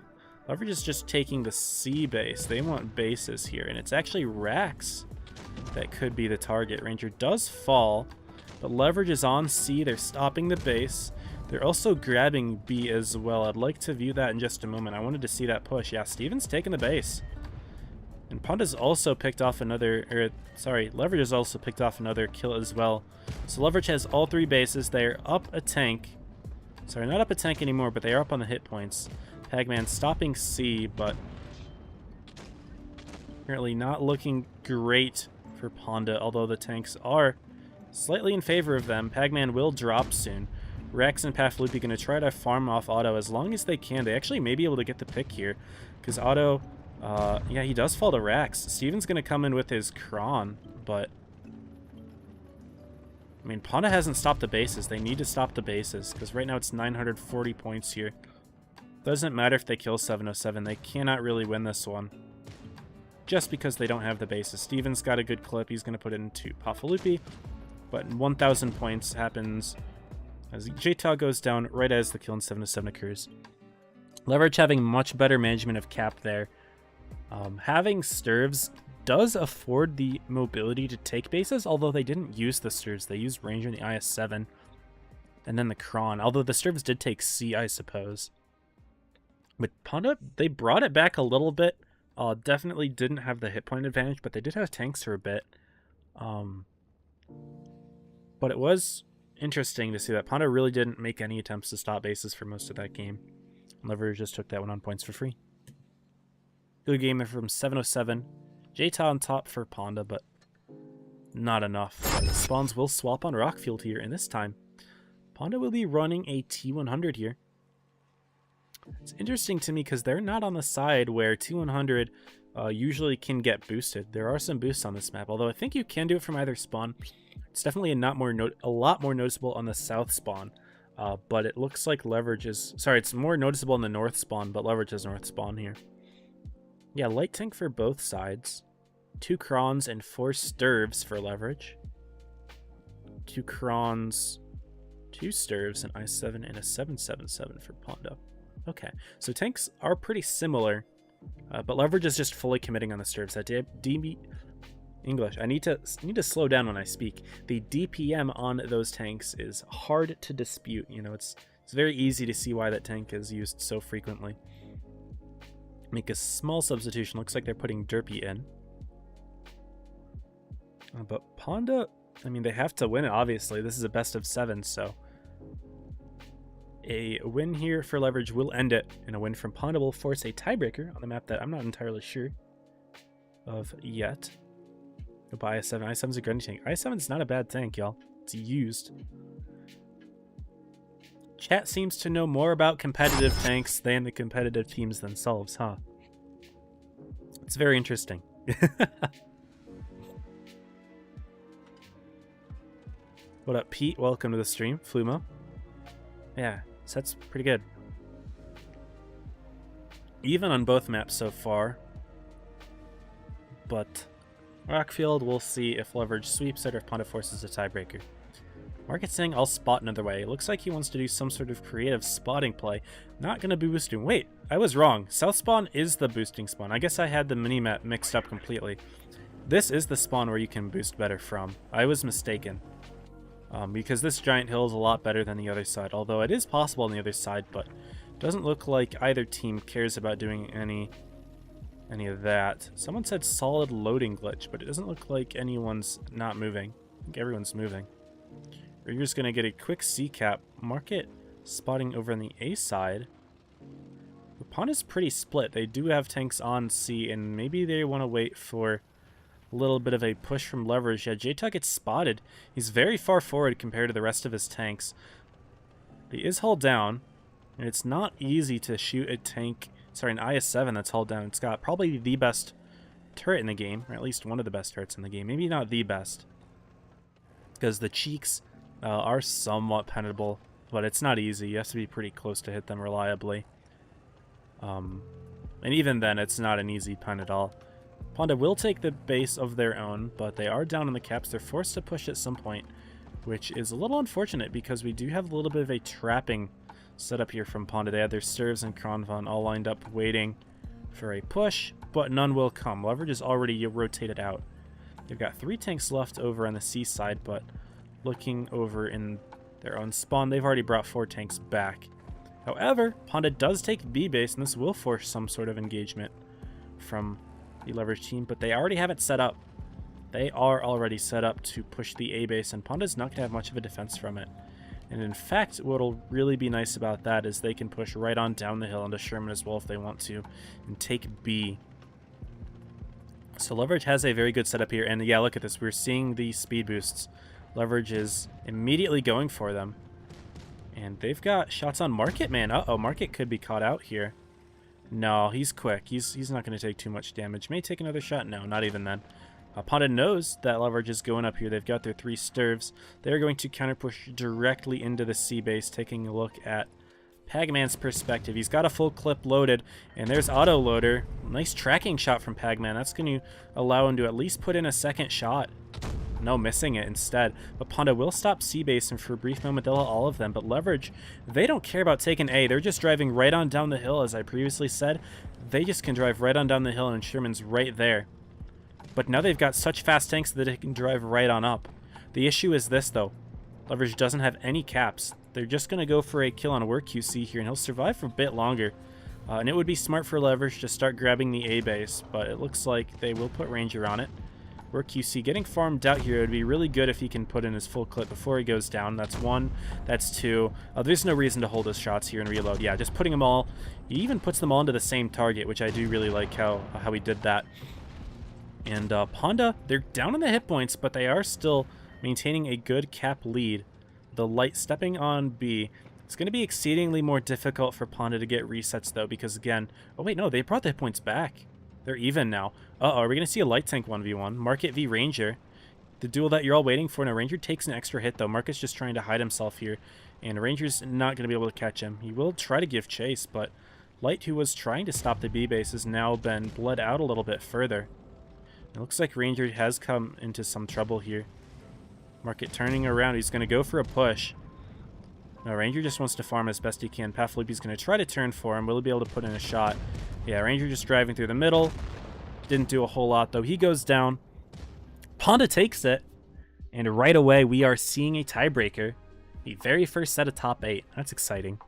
Leverage is just taking the C base. They want bases here, and it's actually Rax that could be the target. Ranger does fall, but Leverage is on C. They're stopping the base. They're also grabbing B as well. I'd like to view that in just a moment. I wanted to see that push. Yeah, Steven's taking the base. And Panda's also picked off another, Leverage has also picked off another kill as well. So Leverage has all 3 bases. They're up a tank. Sorry, not up a tank anymore, but they are up on the hit points. Pagman stopping C, but apparently not looking great for Panda, although the tanks are slightly in favor of them. Pagman will drop soon. Rex and Pafloopy going to try to farm off Otto as long as they can. They actually may be able to get the pick here, because Otto, yeah, he does fall to Rax. Steven's going to come in with his Kron, but I mean, Panda hasn't stopped the bases. They need to stop the bases, because right now it's 940 points here. Doesn't matter if they kill 707. They cannot really win this one, just because they don't have the bases. Steven's got a good clip. He's going to put it into Pafalupi, but 1,000 points happens as JTAL goes down right as the kill in 707 occurs. Leverage having much better management of cap there. Having Stirves does afford the mobility to take bases, although they didn't use the Stirves. They used Ranger in the IS-7 and then the Kron, although the Stirves did take C, I suppose. But Panda, they brought it back a little bit. Definitely didn't have the hit point advantage, but they did have tanks for a bit. But it was interesting to see that Panda really didn't make any attempts to stop bases for most of that game. Leverage just took that one on points for free. Good game there from 707. JTA on top for Panda, but not enough. The spawns will swap on Rockfield here, and this time Panda will be running a T100 here. It's interesting to me because they're not on the side where T100 usually can get boosted. There are some boosts on this map, although I think you can do it from either spawn. It's definitely a lot more noticeable on the south spawn, but it looks like Leverage is... Sorry, it's more noticeable in the north spawn, but Leverage is north spawn here. Yeah, light tank for both sides. 2 Krons and 4 Stirves for Leverage. 2 Krons, 2 Stirves, an I-7, and a 777 for Panda. Okay, so tanks are pretty similar, but Leverage is just fully committing on the Stirves. That English. I need to slow down when I speak. The DPM on those tanks is hard to dispute. You know, it's very easy to see why that tank is used so frequently. Make a small substitution. Looks like they're putting Derpy in. But Panda, I mean, they have to win it, obviously. This is a best of 7, so a win here for Leverage will end it, and a win from Panda will force a tiebreaker on the map that I'm not entirely sure of yet. Go buy I-7. I-7's a grunty tank. I-7's not a bad tank, y'all. It's used. Chat seems to know more about competitive tanks than the competitive teams themselves, huh? It's very interesting. What up, Pete? Welcome to the stream. Flumo. Yeah, so that's pretty good. Even on both maps so far. But Rockfield, we'll see if Leverage sweeps it or if Panda forces a tiebreaker. Market's saying I'll spot another way. It looks like he wants to do some sort of creative spotting play. Not going to be boosting. Wait, I was wrong. South spawn is the boosting spawn. I guess I had the minimap mixed up completely. This is the spawn where you can boost better from. I was mistaken. Because this giant hill is a lot better than the other side. Although it is possible on the other side, but it doesn't look like either team cares about doing any of that. Someone said solid loading glitch, but it doesn't look like anyone's not moving. I think everyone's moving. You're just going to get a quick C cap. Market spotting over on the A side. The pawn is pretty split. They do have tanks on C, and maybe they want to wait for a little bit of a push from Leverage. Yeah, JTAL gets spotted. He's very far forward compared to the rest of his tanks. He is hull down, and it's not easy to shoot a tank, sorry, an IS-7 that's hull down. It's got probably the best turret in the game, or at least one of the best turrets in the game. Maybe not the best, because the cheeks are somewhat penetrable, but it's not easy. You have to be pretty close to hit them reliably. And even then, it's not an easy pen at all. Panda will take the base of their own, but they are down in the caps. They're forced to push at some point, which is a little unfortunate because we do have a little bit of a trapping setup here from Panda. They had their Stirves and Kronvan all lined up waiting for a push, but none will come. Leverage is already rotated out. They've got 3 tanks left over on the C side, but looking over in their own spawn, they've already brought 4 tanks back. However, Panda does take B base, and this will force some sort of engagement from the Leverage team, but they already have it set up. They are already set up to push the A base, and Panda's not going to have much of a defense from it. And in fact, what'll really be nice about that is they can push right on down the hill into Sherman as well if they want to, and take B. So Leverage has a very good setup here, and yeah, look at this. We're seeing the speed boosts. Leverage is immediately going for them. And they've got shots on Market, man. Uh-oh, Market could be caught out here. No, he's quick. He's not going to take too much damage. May take another shot? No, not even then. Panda knows that Leverage is going up here. They've got their 3 stirves. They're going to counter push directly into the C base, taking a look at Pagman's perspective. He's got a full clip loaded, and there's auto loader. Nice tracking shot from Pagman. That's going to allow him to at least put in a second shot. No, missing it instead. But Panda will stop C base, and for a brief moment they'll all of them. But Leverage, they don't care about taking A. They're just driving right on down the hill, as I previously said. They just can drive right on down the hill, and Sherman's right there. But now they've got such fast tanks that they can drive right on up. The issue is this, though. Leverage doesn't have any caps. They're just going to go for a kill on Work QC here, and he'll survive for a bit longer. And it would be smart for Leverage to start grabbing the A base, but it looks like they will put Ranger on it. Work QC getting farmed out here. It would be really good if he can put in his full clip before he goes down. That's 1. That's 2. There's no reason to hold his shots here and reload. Yeah, just putting them all. He even puts them all into the same target, which I do really like how he did that. And Panda, they're down on the hit points, but they are still maintaining a good cap lead. The light stepping on B. It's going to be exceedingly more difficult for Panda to get resets, though, because again... Oh, wait, no, they brought the hit points back. They're even now. Uh-oh, are we going to see a light tank 1v1? Market v Ranger. The duel that you're all waiting for. Now, Ranger takes an extra hit, though. Market's just trying to hide himself here, and Ranger's not going to be able to catch him. He will try to give chase, but Light, who was trying to stop the B base, has now been bled out a little bit further. It looks like Ranger has come into some trouble here. Market turning around. He's going to go for a push. No, Ranger just wants to farm as best he can. Pathflippy's going to try to turn for him. Will he be able to put in a shot? Yeah, Ranger just driving through the middle. Didn't do a whole lot, though. He goes down. Panda takes it. And right away, we are seeing a tiebreaker. The very first set of top 8. That's exciting.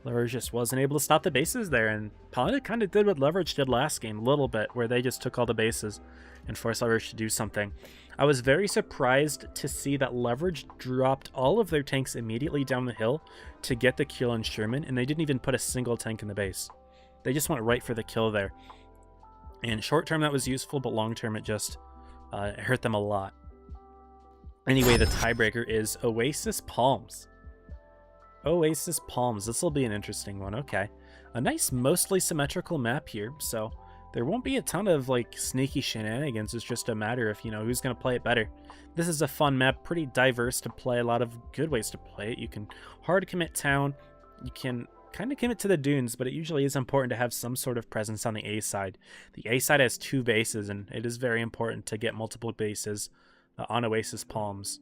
Leverage just wasn't able to stop the bases there, and Panda kind of did what Leverage did last game a little bit, where they just took all the bases and forced Leverage to do something. I was very surprised to see that Leverage dropped all of their tanks immediately down the hill to get the kill on Sherman, and they didn't even put a single tank in the base. They just went right for the kill there. And short term that was useful, but long term it just hurt them a lot. Anyway, the tiebreaker is Oasis Palms. Oasis Palms. This will be an interesting one. Okay. A nice, mostly symmetrical map here, so there won't be a ton of, like, sneaky shenanigans. It's just a matter of, you know, who's going to play it better. This is a fun map, pretty diverse to play, a lot of good ways to play it. You can hard commit town, you can kind of commit to the dunes, but it usually is important to have some sort of presence on the A side. The A side has 2 bases, and it is very important to get multiple bases on Oasis Palms.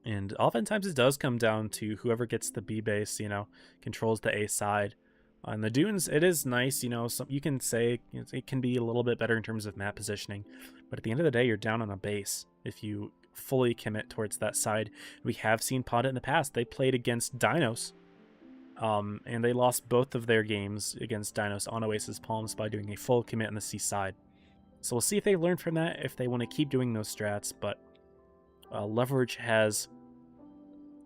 And oftentimes it does come down to whoever gets the B base, you know, controls the A side. On the dunes, it is nice, you know, you can say it can be a little bit better in terms of map positioning, but at the end of the day, you're down on a base if you fully commit towards that side. We have seen Panda in the past. They played against Dinos, and they lost both of their games against Dinos on Oasis Palms by doing a full commit on the C side. So we'll see if they learn from that, if they want to keep doing those strats, but Leverage has,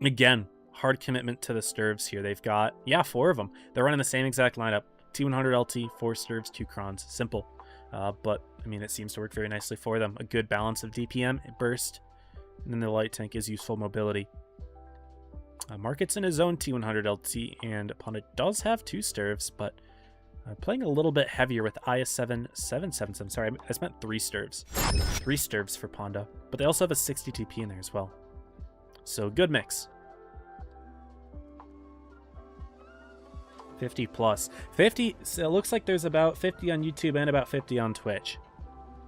again, hard commitment to the stirves here. They've got, 4 of them. They're running the same exact lineup. T100 LT, 4 stirves, 2 crons. Simple. But, I mean, it seems to work very nicely for them. A good balance of DPM, burst, and then the light tank is useful mobility. Market's in his own T100 LT, and Panda does have 2 stirves, but playing a little bit heavier with IS-777. Sorry, I meant 3 stirves. 3 stirves for Panda, but they also have a 62P in there as well. So, good mix. 50 plus. 50, so it looks like there's about 50 on YouTube and about 50 on Twitch.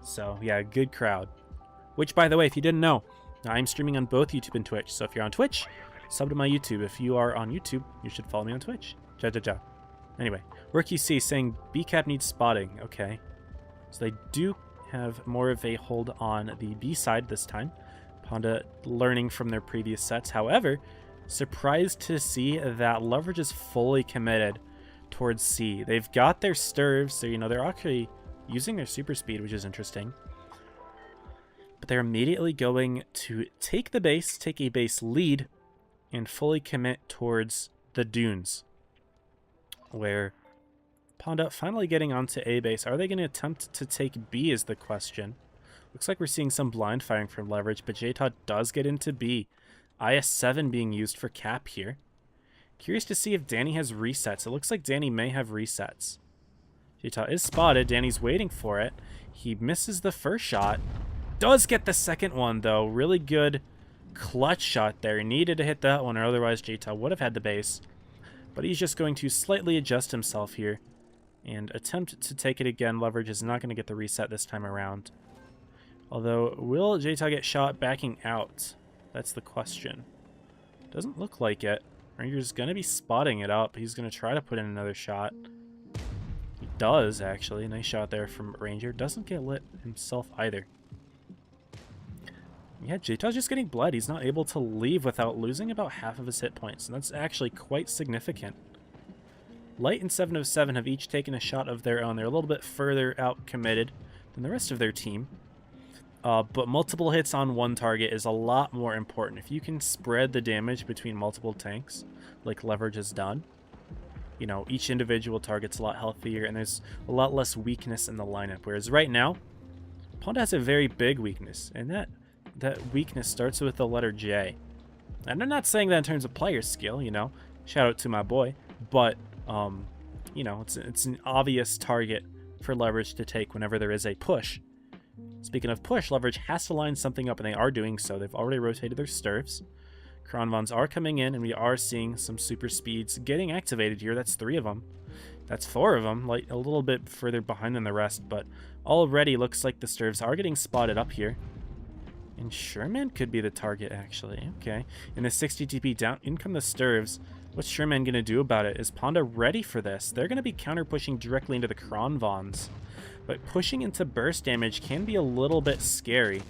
So, yeah, good crowd. Which, by the way, if you didn't know, I'm streaming on both YouTube and Twitch. So if you're on Twitch, sub to my YouTube. If you are on YouTube, you should follow me on Twitch. Ja. Anyway, WorkUC saying BCAP needs spotting. Okay. So they do have more of a hold on the B side this time. Panda learning from their previous sets. However, surprised to see that Leverage is fully committed towards C. They've got their stirves, so you know they're actually using their super speed, which is interesting. But they're immediately going to take the base, take a base lead, and fully commit towards the dunes, where Panda finally getting onto A base. Are they going to attempt to take B is the question. Looks like we're seeing some blind firing from Leverage, but JTOD does get into B. IS-7 being used for cap here. Curious to see if Danny has resets. It looks like Danny may have resets. Jita is spotted. Danny's waiting for it. He misses the first shot. Does get the second one, though. Really good clutch shot there. He needed to hit that one, or otherwise Jita would have had the base. But he's just going to slightly adjust himself here and attempt to take it again. Leverage is not going to get the reset this time around. Although, will Jita get shot backing out? That's the question. Doesn't look like it. Ranger's going to be spotting it up. He's going to try to put in another shot. He does, actually. Nice shot there from Ranger. Doesn't get lit himself either. Yeah, Jita's just getting bled. He's not able to leave without losing about half of his hit points, and that's actually quite significant. Light and 707 have each taken a shot of their own. They're a little bit further out committed than the rest of their team. But multiple hits on one target is a lot more important. If you can spread the damage between multiple tanks, like Leverage has done, you know, each individual target's a lot healthier, and there's a lot less weakness in the lineup. Whereas right now, Panda has a very big weakness, and that weakness starts with the letter J. And I'm not saying that in terms of player skill, you know, shout out to my boy, but, you know, it's an obvious target for Leverage to take whenever there is a push. Speaking of push, Leverage has to line something up, and they are doing so. They've already rotated their Sturfs. Kronvons are coming in, and we are seeing some super speeds getting activated here. That's 3 of them. That's 4 of them, like a little bit further behind than the rest, but already looks like the Sturfs are getting spotted up here. And Sherman could be the target, actually. Okay. In the 60 TP down, in come the Sturfs. What's Sherman going to do about it? Is Panda ready for this? They're going to be counter-pushing directly into the Kronvons. But pushing into burst damage can be a little bit scary.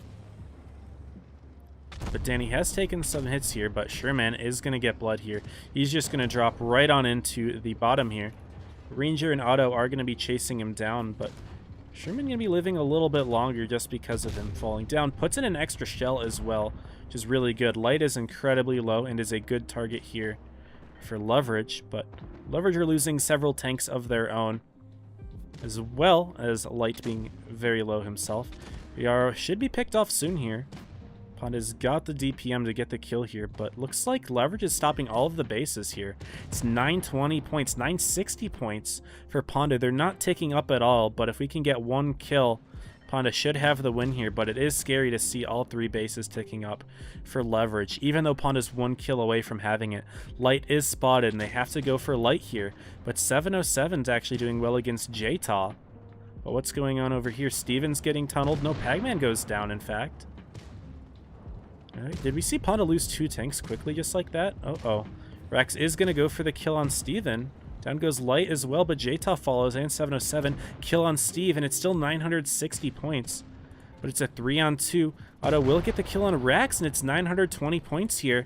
But Danny has taken some hits here, but Sherman is going to get blood here. He's just going to drop right on into the bottom here. Ranger and Otto are going to be chasing him down, but Sherman going to be living a little bit longer just because of him falling down. Puts in an extra shell as well, which is really good. Light is incredibly low and is a good target here for Leverage, but Leverage are losing several tanks of their own, as well as Light being very low himself. Should be picked off soon here. Panda's got the DPM to get the kill here, but looks like Leverage is stopping all of the bases here. It's 920 points, 960 points for Panda. They're not ticking up at all, but if we can get one kill, Panda should have the win here, but it is scary to see all 3 bases ticking up for Leverage. Even though Panda's 1 kill away from having it, Light is spotted, and they have to go for Light here. But 707's actually doing well against Jta. But what's going on over here? Steven's getting tunneled. No, Pagman goes down, in fact. All right, did we see Panda lose 2 tanks quickly just like that? Uh-oh. Rex is going to go for the kill on Steven. Down goes Light as well, but Jta follows, and 707. Kill on Steve, and it's still 960 points. But it's a 3-on-2. Otto will get the kill on Rex, and it's 920 points here.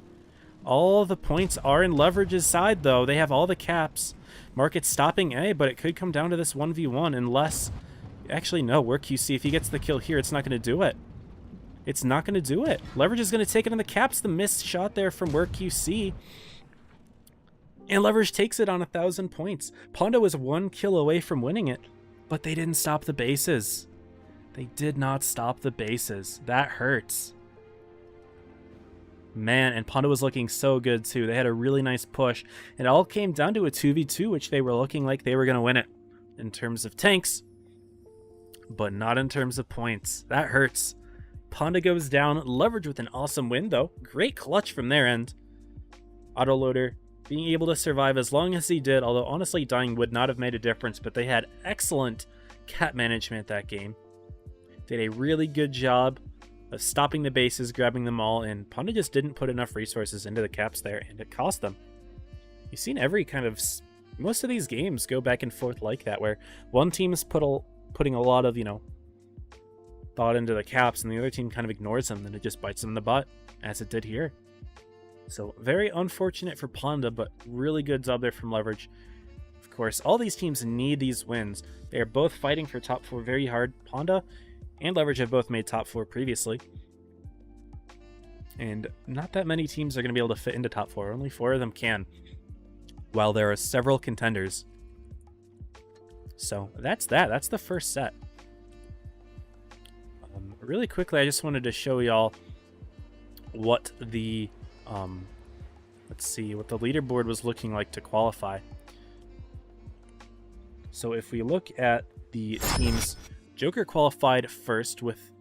All the points are in Leverage's side, though. They have all the caps. Market's stopping A, but it could come down to this 1v1 unless... Actually, no. Work QC, if he gets the kill here, it's not going to do it. It's not going to do it. Leverage is going to take it on the caps. The missed shot there from Work QC. And Leverage takes it on 1,000 points. Panda was 1 kill away from winning it, but they didn't stop the bases. They did not stop the bases. That hurts. Man, and Panda was looking so good too. They had a really nice push. It all came down to a 2v2, which they were looking like they were going to win it in terms of tanks, but not in terms of points. That hurts. Panda goes down. Leverage with an awesome win, though. Great clutch from their end. Autoloader being able to survive as long as he did, although honestly dying would not have made a difference, but they had excellent cap management that game. Did a really good job of stopping the bases, grabbing them all, and Panda just didn't put enough resources into the caps there, and it cost them. You've seen every kind of... Most of these games go back and forth like that, where one team's putting a lot of, you know, thought into the caps, and the other team kind of ignores them, and it just bites them in the butt, as it did here. So very unfortunate for Panda, but really good job there from Leverage. Of course, all these teams need these wins. They are both fighting for top 4 very hard. Panda and Leverage have both made top 4 previously. And not that many teams are going to be able to fit into top 4. Only 4 of them can, while there are several contenders. So that's that. That's the first set. Really quickly, I just wanted to show y'all what the... let's see what the leaderboard was looking like to qualify. So if we look at the teams, Joker qualified first with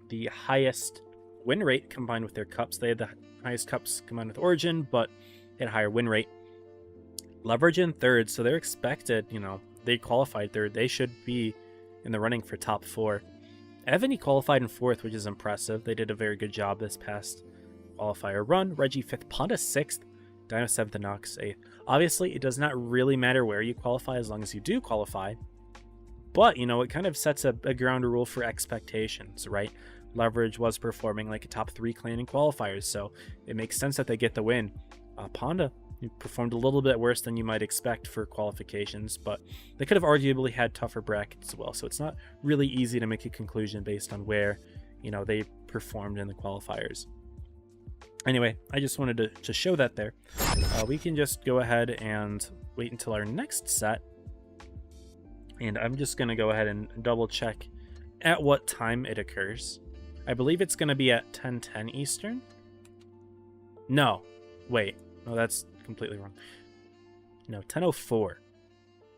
the highest win rate combined with their cups. They had the highest cups combined with Origin, but they had a higher win rate. Leverage in third, so they're expected, you know, they qualified third. They should be in the running for top 4. Evany qualified in 4th, which is impressive. They did a very good job this past qualifier run. Reggie 5th, Panda 6th, Dino 7th, and Nox 8th. Obviously, it does not really matter where you qualify as long as you do qualify. But, you know, it kind of sets a ground rule for expectations, right? Leverage was performing like a top 3 clan in qualifiers, so it makes sense that they get the win. Panda performed a little bit worse than you might expect for qualifications, but they could have arguably had tougher brackets as well, so it's not really easy to make a conclusion based on where, you know, they performed in the qualifiers. Anyway, I just wanted to show that there. We can just go ahead and wait until our next set, and I'm just going to go ahead and double check at what time it occurs. I believe it's going to be at 10:10 Eastern. No, wait, no, that's completely wrong. No, 10:04.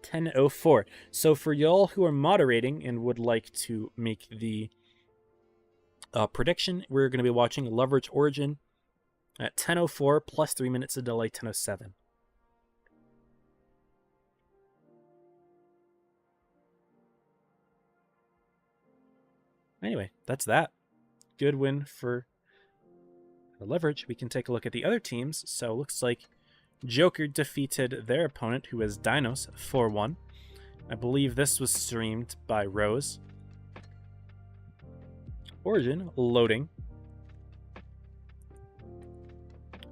10:04. So for y'all who are moderating and would like to make the prediction, we're going to be watching Leverage Origin at 10:04 plus 3 minutes of delay, 10:07. Anyway, that's that. Good win for Leverage. We can take a look at the other teams. So looks like Joker defeated their opponent, who is Dinos, 4-1. I believe this was streamed by Rose. Origin loading.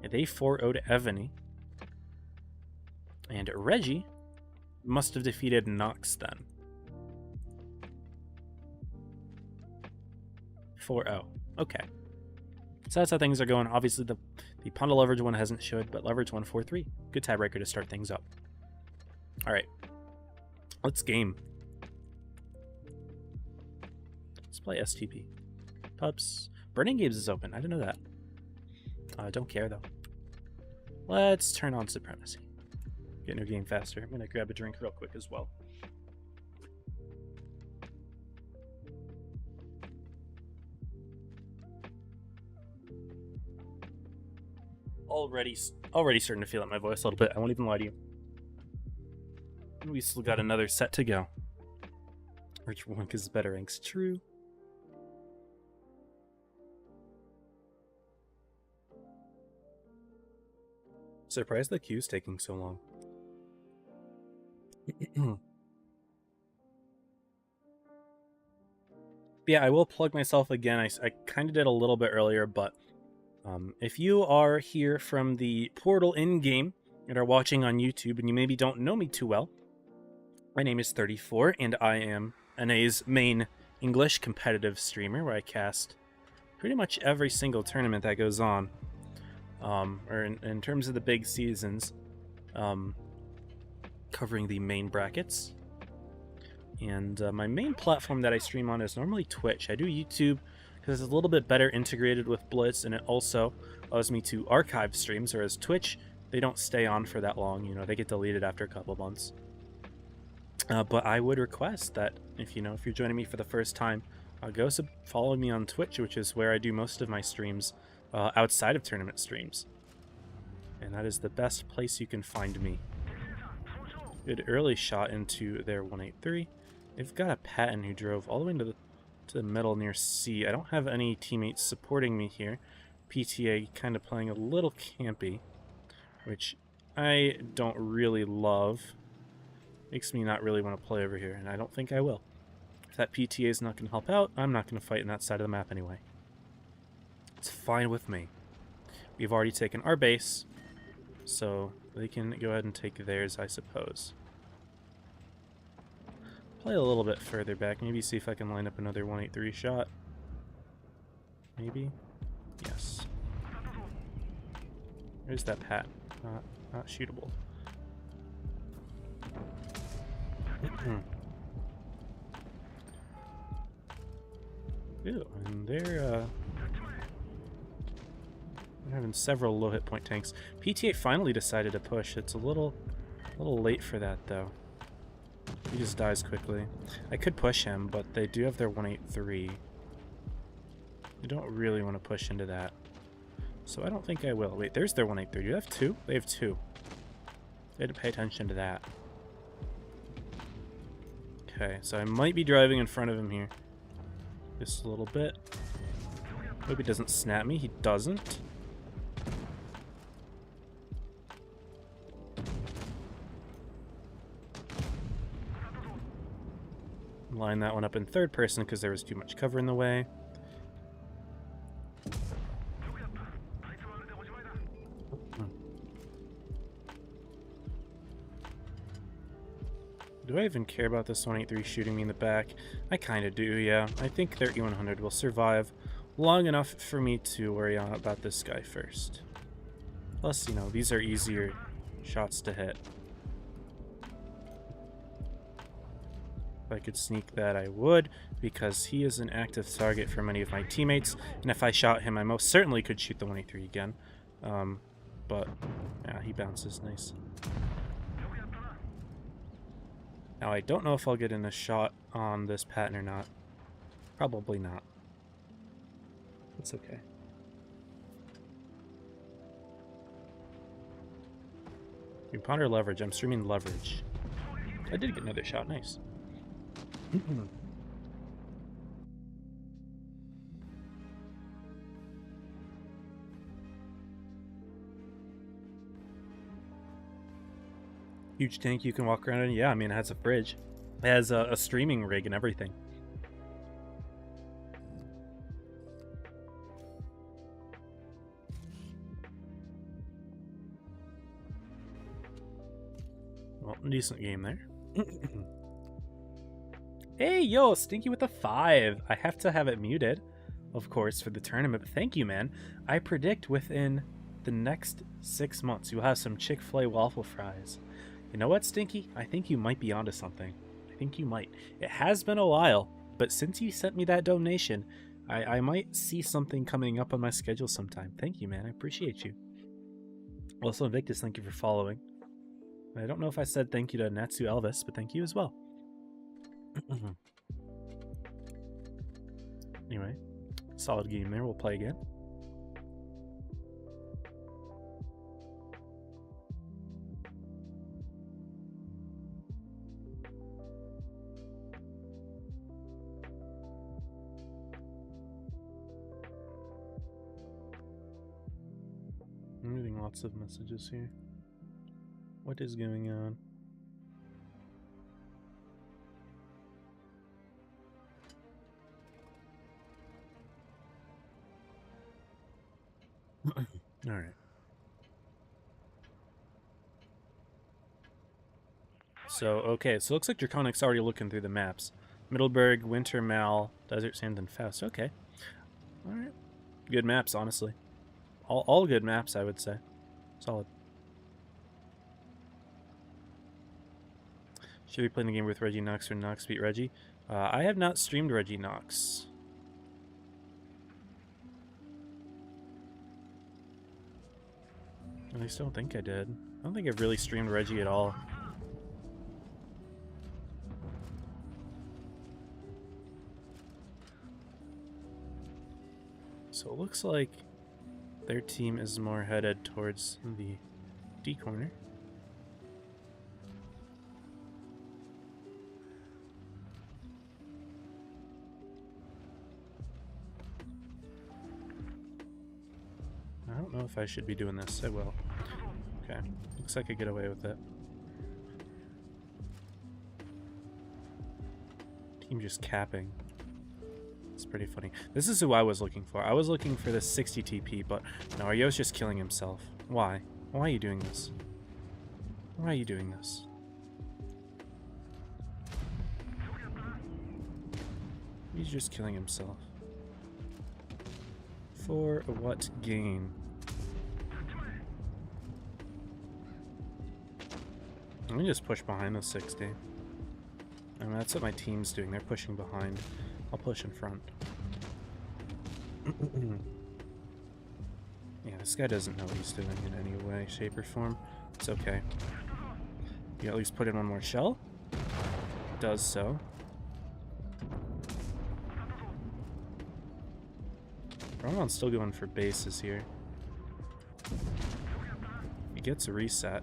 And they 4-0'd Evany. And Reggie must have defeated Nox then. 4-0. Okay. So that's how things are going. Obviously, the Panda Leverage one hasn't showed, but Leverage 1 4-3. Good tiebreaker to start things up. All right. Let's game. Let's play STP. Pubs. Burning Games is open. I didn't know that. I don't care, though. Let's turn on Supremacy. Get into a game faster. I'm going to grab a drink real quick as well. Already starting to feel it in my voice a little bit. I won't even lie to you. We still got another set to go. Which one is better ranks? True. Surprised the queue's taking so long. Yeah, I will plug myself again. I kind of did a little bit earlier, but if you are here from the portal in-game and are watching on YouTube and you maybe don't know me too well, my name is 34 and I am NA's main English competitive streamer where I cast pretty much every single tournament that goes on, or in terms of the big seasons, covering the main brackets. And my main platform that I stream on is normally Twitch. I do YouTube because it's a little bit better integrated with Blitz, and it also allows me to archive streams, whereas Twitch, they don't stay on for that long. You know, they get deleted after a couple months. But I would request that if you're joining me for the first time, go follow me on Twitch, which is where I do most of my streams outside of tournament streams. And that is the best place you can find me. Good early shot into their 183. They've got a Patton who drove all the way into the middle near C. I don't have any teammates supporting me here. PTA kind of playing a little campy, which I don't really love. Makes me not really want to play over here, and I don't think I will. If that PTA is not going to help out, I'm not going to fight in that side of the map anyway. It's fine with me. We've already taken our base, so they can go ahead and take theirs, I suppose. Play a little bit further back. Maybe see if I can line up another 183 shot. Maybe? Yes. There's that Pat. Not shootable. Ew, and they're having several low hit point tanks. PTA finally decided to push. It's a little late for that though. He just dies quickly. I could push him, but they do have their 183. I don't really want to push into that. So I don't think I will. Wait, there's their 183. Do you have two? They have two. They had to pay attention to that. Okay, so I might be driving in front of him here. Just a little bit. Hope he doesn't snap me. He doesn't. Line that one up in third person because there was too much cover in the way. Do I even care about this 183 shooting me in the back? I kind of do, yeah. I think their E100 will survive long enough for me to worry about this guy first. Plus, you know, these are easier shots to hit. If I could sneak that, I would, because he is an active target for many of my teammates, and if I shot him, I most certainly could shoot the 183 again. But, yeah, he bounces nice. Now, I don't know if I'll get in a shot on this pattern or not. Probably not. It's okay. You ponder leverage. I'm streaming leverage. I did get another shot. Nice. Huge tank you can walk around in. Yeah, I mean, it has a fridge. It has a streaming rig and everything. Well, decent game there. Hey, yo, Stinky with a 5. I have to have it muted, of course, for the tournament. But thank you, man. I predict within the next 6 months you'll have some Chick-fil-A waffle fries. You know what, Stinky? I think you might be onto something. I think you might. It has been a while, but since you sent me that donation, I might see something coming up on my schedule sometime. Thank you, man. I appreciate you. Also, Invictus, thank you for following. I don't know if I said thank you to Natsu Elvis, but thank you as well. Anyway, solid game there. We'll play again. I'm reading lots of messages here. What is going on? All right. So, okay, so it looks like Draconic's already looking through the maps. Middleburg, Wintermail, Desert Sand, and Faust. Okay. All right. Good maps, honestly. All good maps, I would say. Solid. Should we play the game with Reggie Knox or Knox beat Reggie? I have not streamed Reggie Knox. At least I don't think I did. I don't think I've really streamed Reggie at all. So it looks like their team is more headed towards the D corner. I don't know if I should be doing this. I will. Okay. Looks like I get away with it. Team just capping. It's pretty funny. This is who I was looking for. I was looking for this 60 TP, but no, Aryo's just killing himself. Why? Why are you doing this? Why are you doing this? He's just killing himself. For what gain? Let me just push behind the 60. I mean, that's what my team's doing. They're pushing behind. I'll push in front. Yeah, this guy doesn't know what he's doing in any way, shape, or form. It's okay. You at least put in one more shell. does so. Roman's still going for bases here. He gets a reset.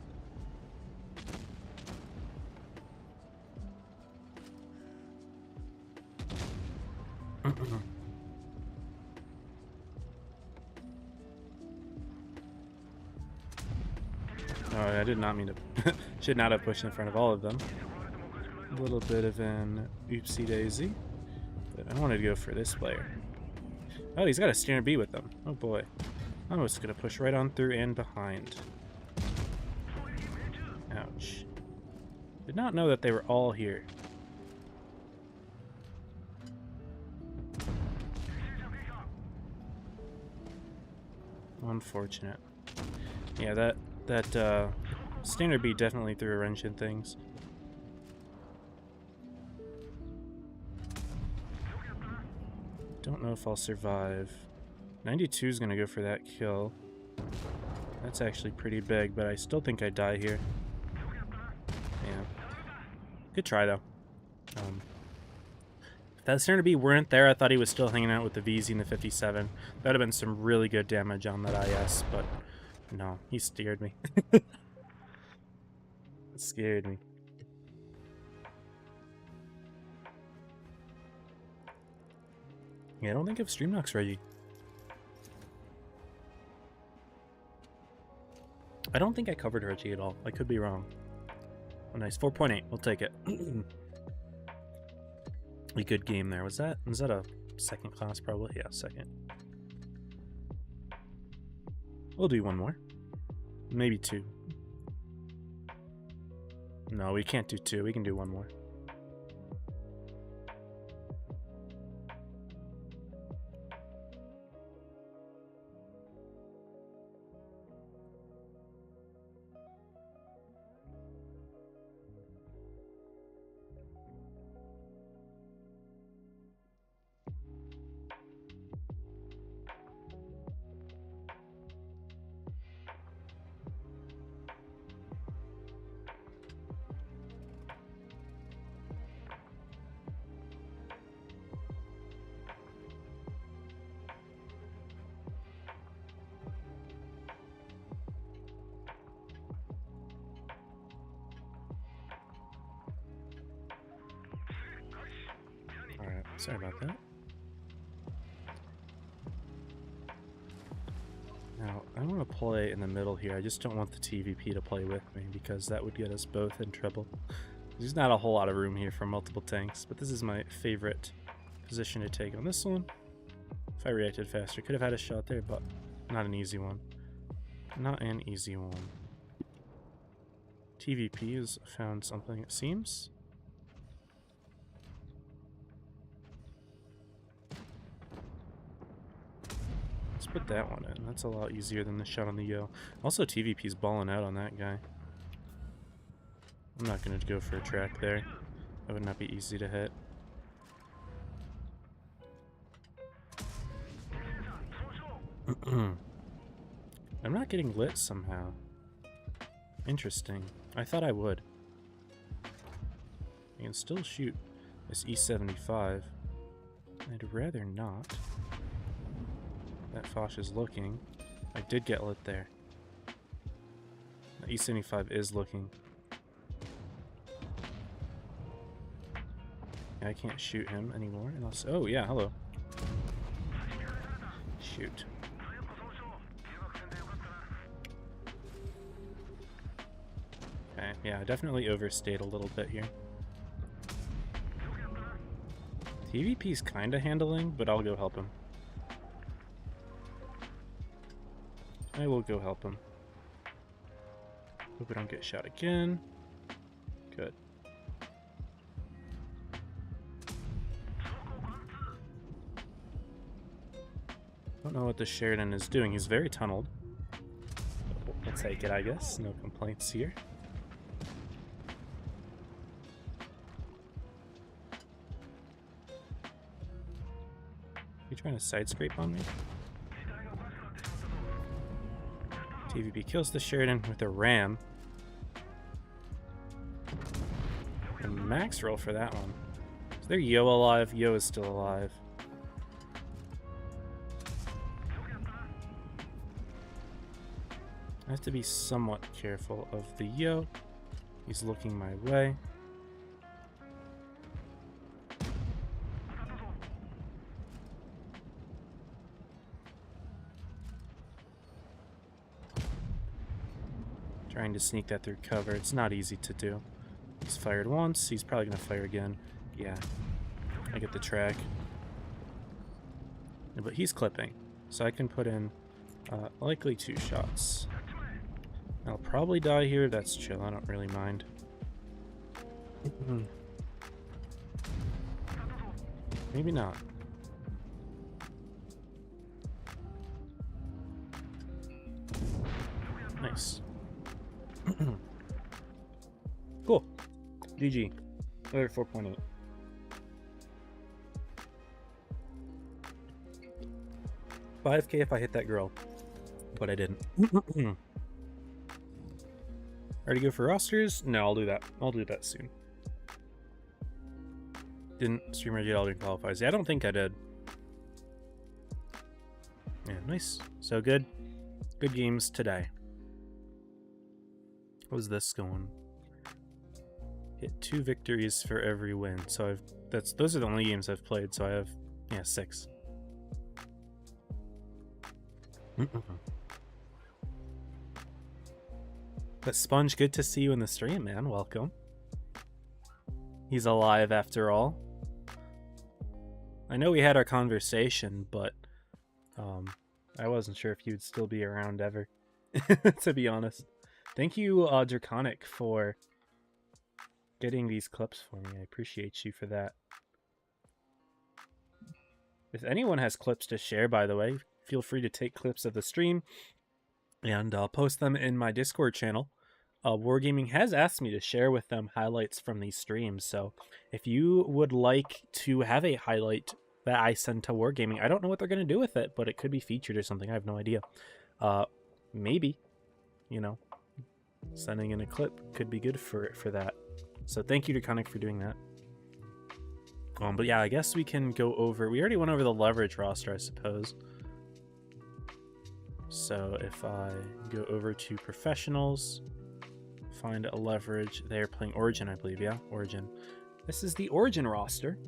Oh, I did not mean to. Should not have pushed in front of all of them. A little bit of an oopsie daisy. But I wanted to go for this player. Oh, he's got a standard B with them. Oh boy. I'm just gonna push right on through and behind. Ouch. Did not know that they were all here. Unfortunate. Yeah, that standard B definitely threw a wrench in things. Don't know if I'll survive. 92 is gonna go for that kill. That's actually pretty big, but I still think I die here. Yeah. Good try though. If that standard B weren't there, I thought he was still hanging out with the VZ and the 57. That would have been some really good damage on that IS, but no, he scared me. It scared me. Yeah, I don't think if StreamNock's ready. I don't think I covered Reggie at all. I could be wrong. Oh, nice. 4.8. We'll take it. A good game there. Was that a second class probably? Yeah, second. We'll do one more. Maybe two. No, we can't do two. We can do one more. Sorry about that. Now, I want to play in the middle here. I just don't want the TVP to play with me because that would get us both in trouble. There's not a whole lot of room here for multiple tanks, but this is my favorite position to take on this one. If I reacted faster, could have had a shot there, but not an easy one. Not an easy one. TVP has found something, it seems. Put that one in. That's a lot easier than the shot on the Yo. Also, TVP's balling out on that guy. I'm not going to go for a track there. That would not be easy to hit. I'm not getting lit somehow. Interesting. I thought I would. I can still shoot this E75. I'd rather not. That Foch is looking. I did get lit there. The E75 is looking. I can't shoot him anymore. Unless, oh yeah, hello. Shoot. Okay, yeah, I definitely overstayed a little bit here. TVP's kinda handling, but I'll go help him. I will go help him. Hope we don't get shot again. Good. Don't know what the Sheridan is doing. He's very tunneled. We'll take it, I guess. No complaints here. You trying to side scrape on me? TVP kills the Sheridan with a ram. And max roll for that one. Is there Yo alive? Yo is still alive. I have to be somewhat careful of the Yo. He's looking my way. Trying to sneak that through cover. It's not easy to do. He's fired once. He's probably going to fire again. Yeah. I get the track. But he's clipping. So I can put in likely 2 shots. I'll probably die here. That's chill. I don't really mind. Maybe not. Nice. Cool. GG. Another 4.8. $5K if I hit that girl. But I didn't. Already go for rosters? No, I'll do that. I'll do that soon. Didn't streamer get all the qualifiers? Yeah, I don't think I did. Yeah, nice. So good. Good games today. How's this going? Hit 2 victories for every win. So those are the only games I've played, so I have 6. But Sponge, good to see you in the stream, man. Welcome. He's alive after all. I know we had our conversation, but I wasn't sure if you'd still be around ever, to be honest. Thank you, Draconic, for getting these clips for me. I appreciate you for that. If anyone has clips to share, by the way, feel free to take clips of the stream and post them in my Discord channel. Wargaming has asked me to share with them highlights from these streams, so if you would like to have a highlight that I send to Wargaming, I don't know what they're going to do with it, but it could be featured or something. I have no idea. Maybe, you know, sending in a clip could be good for that. So thank you to Conic for doing that. But yeah, I guess we can go over... We already went over the leverage roster, I suppose. So if I go over to professionals, find a leverage. They're playing Origin, I believe. Yeah, Origin. This is the Origin roster.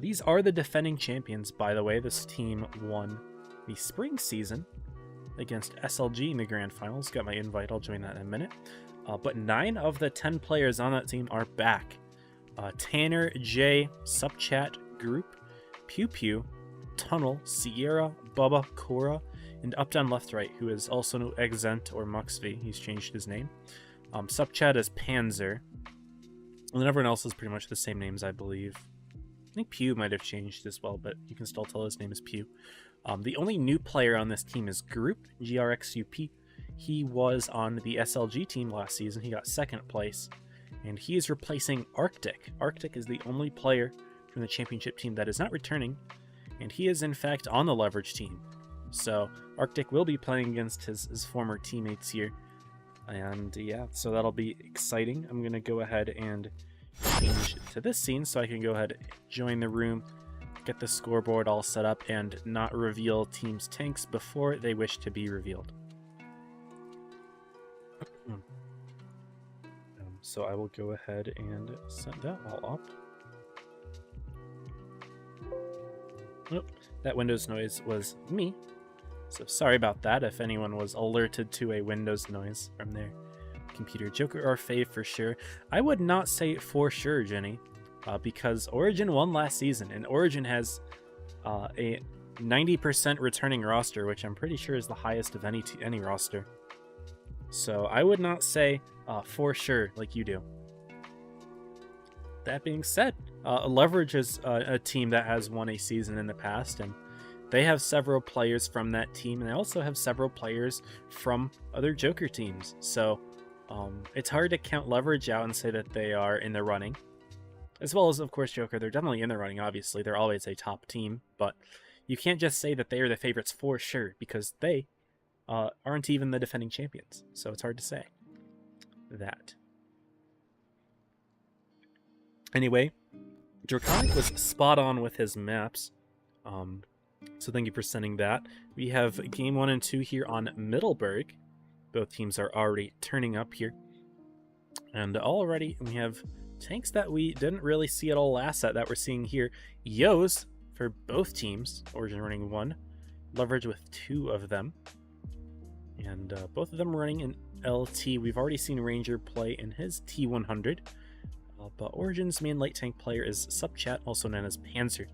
These are the defending champions, by the way. This team won the spring season against SLG in the grand finals. Got my invite. I'll join that in a minute. But 9 of the 10 players on that team are back. Tanner, Jay, Subchat, Group, Pew Pew, Tunnel, Sierra, Bubba, Cora, and Up Down Left Right, who is also no Exent or Muxv. He's changed his name. Subchat is Panzer. And then everyone else is pretty much the same names, I believe. I think Pew might have changed as well, but you can still tell his name is Pew. The only new player on this team is Group, GRXUP. He was on the SLG team last season. He got 2nd place, and he is replacing Arctic. Arctic is the only player from the championship team that is not returning, and he is in fact on the leverage team. So Arctic will be playing against his former teammates here, and yeah, so that'll be exciting. I'm gonna go ahead and change to this scene so I can go ahead and join the room, get the scoreboard all set up, and not reveal teams' tanks before they wish to be revealed. So I will go ahead and set that all up. Oh, that Windows noise was me. So sorry about that if anyone was alerted to a Windows noise from their computer. Joker or Fave for sure. I would not say for sure, Jenny, because Origin won last season, and Origin has a 90% returning roster, which I'm pretty sure is the highest of any roster. So I would not say for sure like you do. That being said, Leverage is a team that has won a season in the past, and they have several players from that team, and they also have several players from other Joker teams. So it's hard to count Leverage out and say that they are in the running. As well as, of course, Joker, they're definitely in the running, obviously. They're always a top team, but you can't just say that they are the favorites for sure, because they aren't even the defending champions. So it's hard to say that. Anyway, Draconic was spot on with his maps. So thank you for sending that. We have game 1 and 2 here on Middleburg. Both teams are already turning up here. And already we have tanks that we didn't really see at all last set that we're seeing here. Yos for both teams. Origin running 1. Leverage with 2 of them. And both of them running in LT. We've already seen Ranger play in his T100. But Origin's main light tank player is Subchat, also known as Panzer.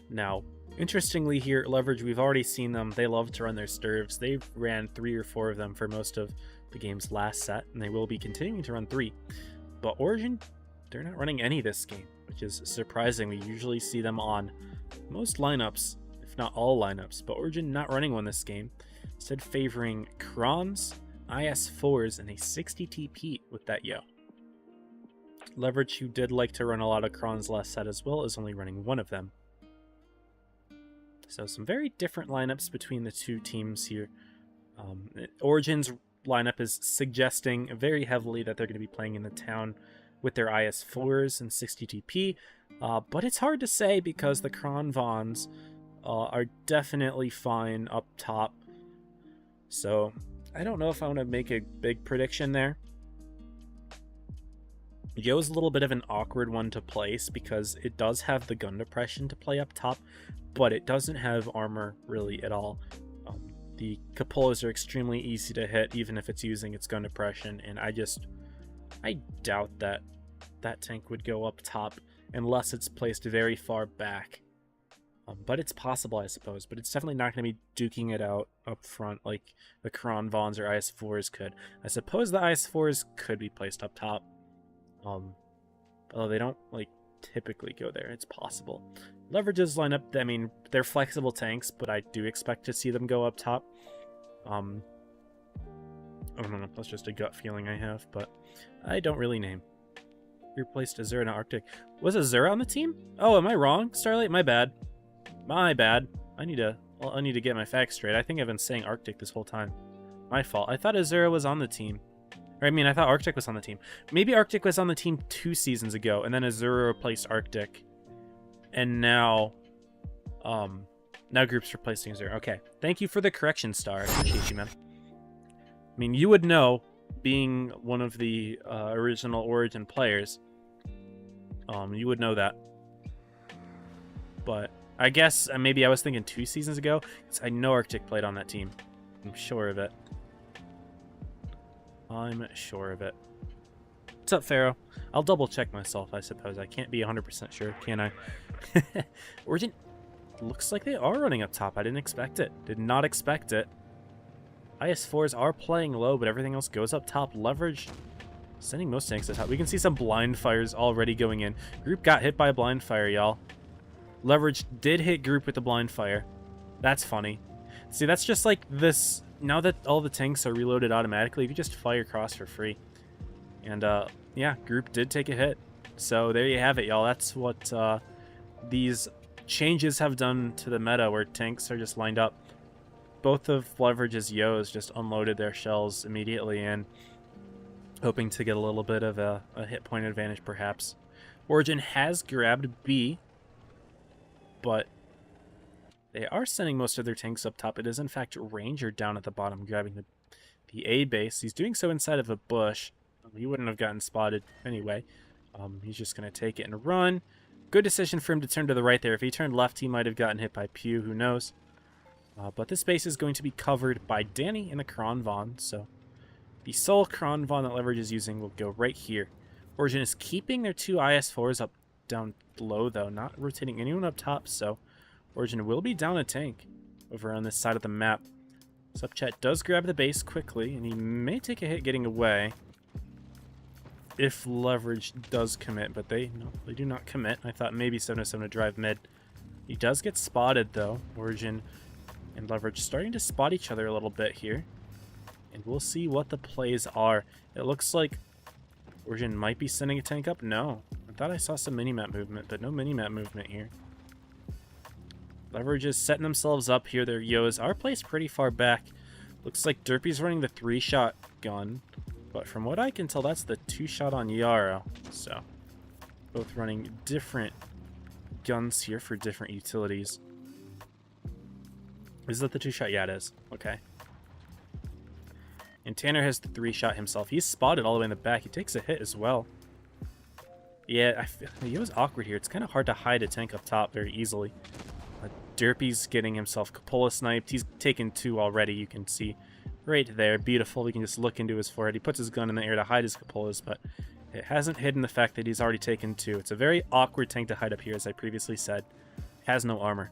Now, interestingly here, Leverage, we've already seen them. They love to run their stirves. They've ran 3 or 4 of them for most of the game's last set, and they will be continuing to run 3. But Origin, they're not running any this game, which is surprising. We usually see them on most lineups, if not all lineups, but Origin not running one this game. Instead favoring Krons, IS-4s, and a 60 TP with that Yo. Leverage, who did like to run a lot of Krons last set as well, is only running 1 of them. So some very different lineups between the two teams here. Origin's lineup is suggesting very heavily that they're going to be playing in the town with their IS-4s and 60 TP, but it's hard to say because the Kron Vons are definitely fine up top. So I don't know if I want to make a big prediction there. Yo's a little bit of an awkward one to place because it does have the gun depression to play up top, but it doesn't have armor really at all. The Cupolas are extremely easy to hit even if it's using its gun depression, and I doubt that that tank would go up top unless it's placed very far back. But it's possible, I suppose, but it's definitely not going to be duking it out up front like the Kron Vons or IS-4s could. I suppose the IS-4s could be placed up top. Although they don't typically go there. It's possible. Leverage's lineup, I mean, they're flexible tanks, but I do expect to see them go up top. I don't know, that's just a gut feeling I have, but I don't really name. Replaced Azura and Arctic. Was Azura on the team? Oh, am I wrong? Starlight, my bad. My bad. I need to get my facts straight. I think I've been saying Arctic this whole time. My fault. I thought Azura was on the team. I mean, I thought Arctic was on the team. Maybe Arctic was on the team 2 seasons ago, and then Azura replaced Arctic. And now Group's replacing Azura. Okay. Thank you for the correction, Star. I appreciate you, man. I mean, you would know, being one of the original Origin players. You would know that. But I guess maybe I was thinking 2 seasons ago, because I know Arctic played on that team. I'm sure of it. I'm sure of it. What's up, Pharaoh? I'll double check myself, I suppose. I can't be 100% sure, can I? Origin looks like they are running up top. I didn't expect it. Did not expect it. IS-4s are playing low, but everything else goes up top. Leverage sending most tanks up top. We can see some blind fires already going in. Group got hit by a blind fire, y'all. Leverage did hit Group with the blind fire. That's funny. See, that's just like this. Now that all the tanks are reloaded automatically, you can just fire across for free. And yeah, Group did take a hit. So there you have it, y'all. That's what these changes have done to the meta, where tanks are just lined up. Both of Leverage's Yos just unloaded their shells immediately and hoping to get a little bit of a hit point advantage, perhaps. Origin has grabbed B, but they are sending most of their tanks up top. It is, in fact, Ranger down at the bottom, grabbing the A base. He's doing so inside of a bush. He wouldn't have gotten spotted anyway. He's just going to take it and run. Good decision for him to turn to the right there. If he turned left, he might have gotten hit by Pew. Who knows? But this base is going to be covered by Danny and the Kron Von. So the sole Kron Von that Leverage is using will go right here. Origin is keeping their 2 IS-4s up down low, though. Not rotating anyone up top, so Origin will be down a tank over on this side of the map. Subchat does grab the base quickly, and he may take a hit getting away if Leverage does commit, but they do not commit. I thought maybe 707 would drive mid. He does get spotted, though. Origin and Leverage starting to spot each other a little bit here, and we'll see what the plays are. It looks like Origin might be sending a tank up. No, I thought I saw some minimap movement, but no minimap movement here. Leverage is setting themselves up here. Their Yos are placed pretty far back. Looks like Derpy's running the 3-shot gun. But from what I can tell, that's the 2-shot on Yarrow. So, both running different guns here for different utilities. Is that the 2-shot? Yeah, it is. Okay. And Tanner has the 3-shot himself. He's spotted all the way in the back. He takes a hit as well. Yeah, I feel he was awkward here. It's kind of hard to hide a tank up top very easily. Derpy's getting himself cupola sniped. He's taken 2 already, you can see. Right there. Beautiful. We can just look into his forehead. He puts his gun in the air to hide his cupolas, but it hasn't hidden the fact that he's already taken 2. It's a very awkward tank to hide up here, as I previously said. Has no armor.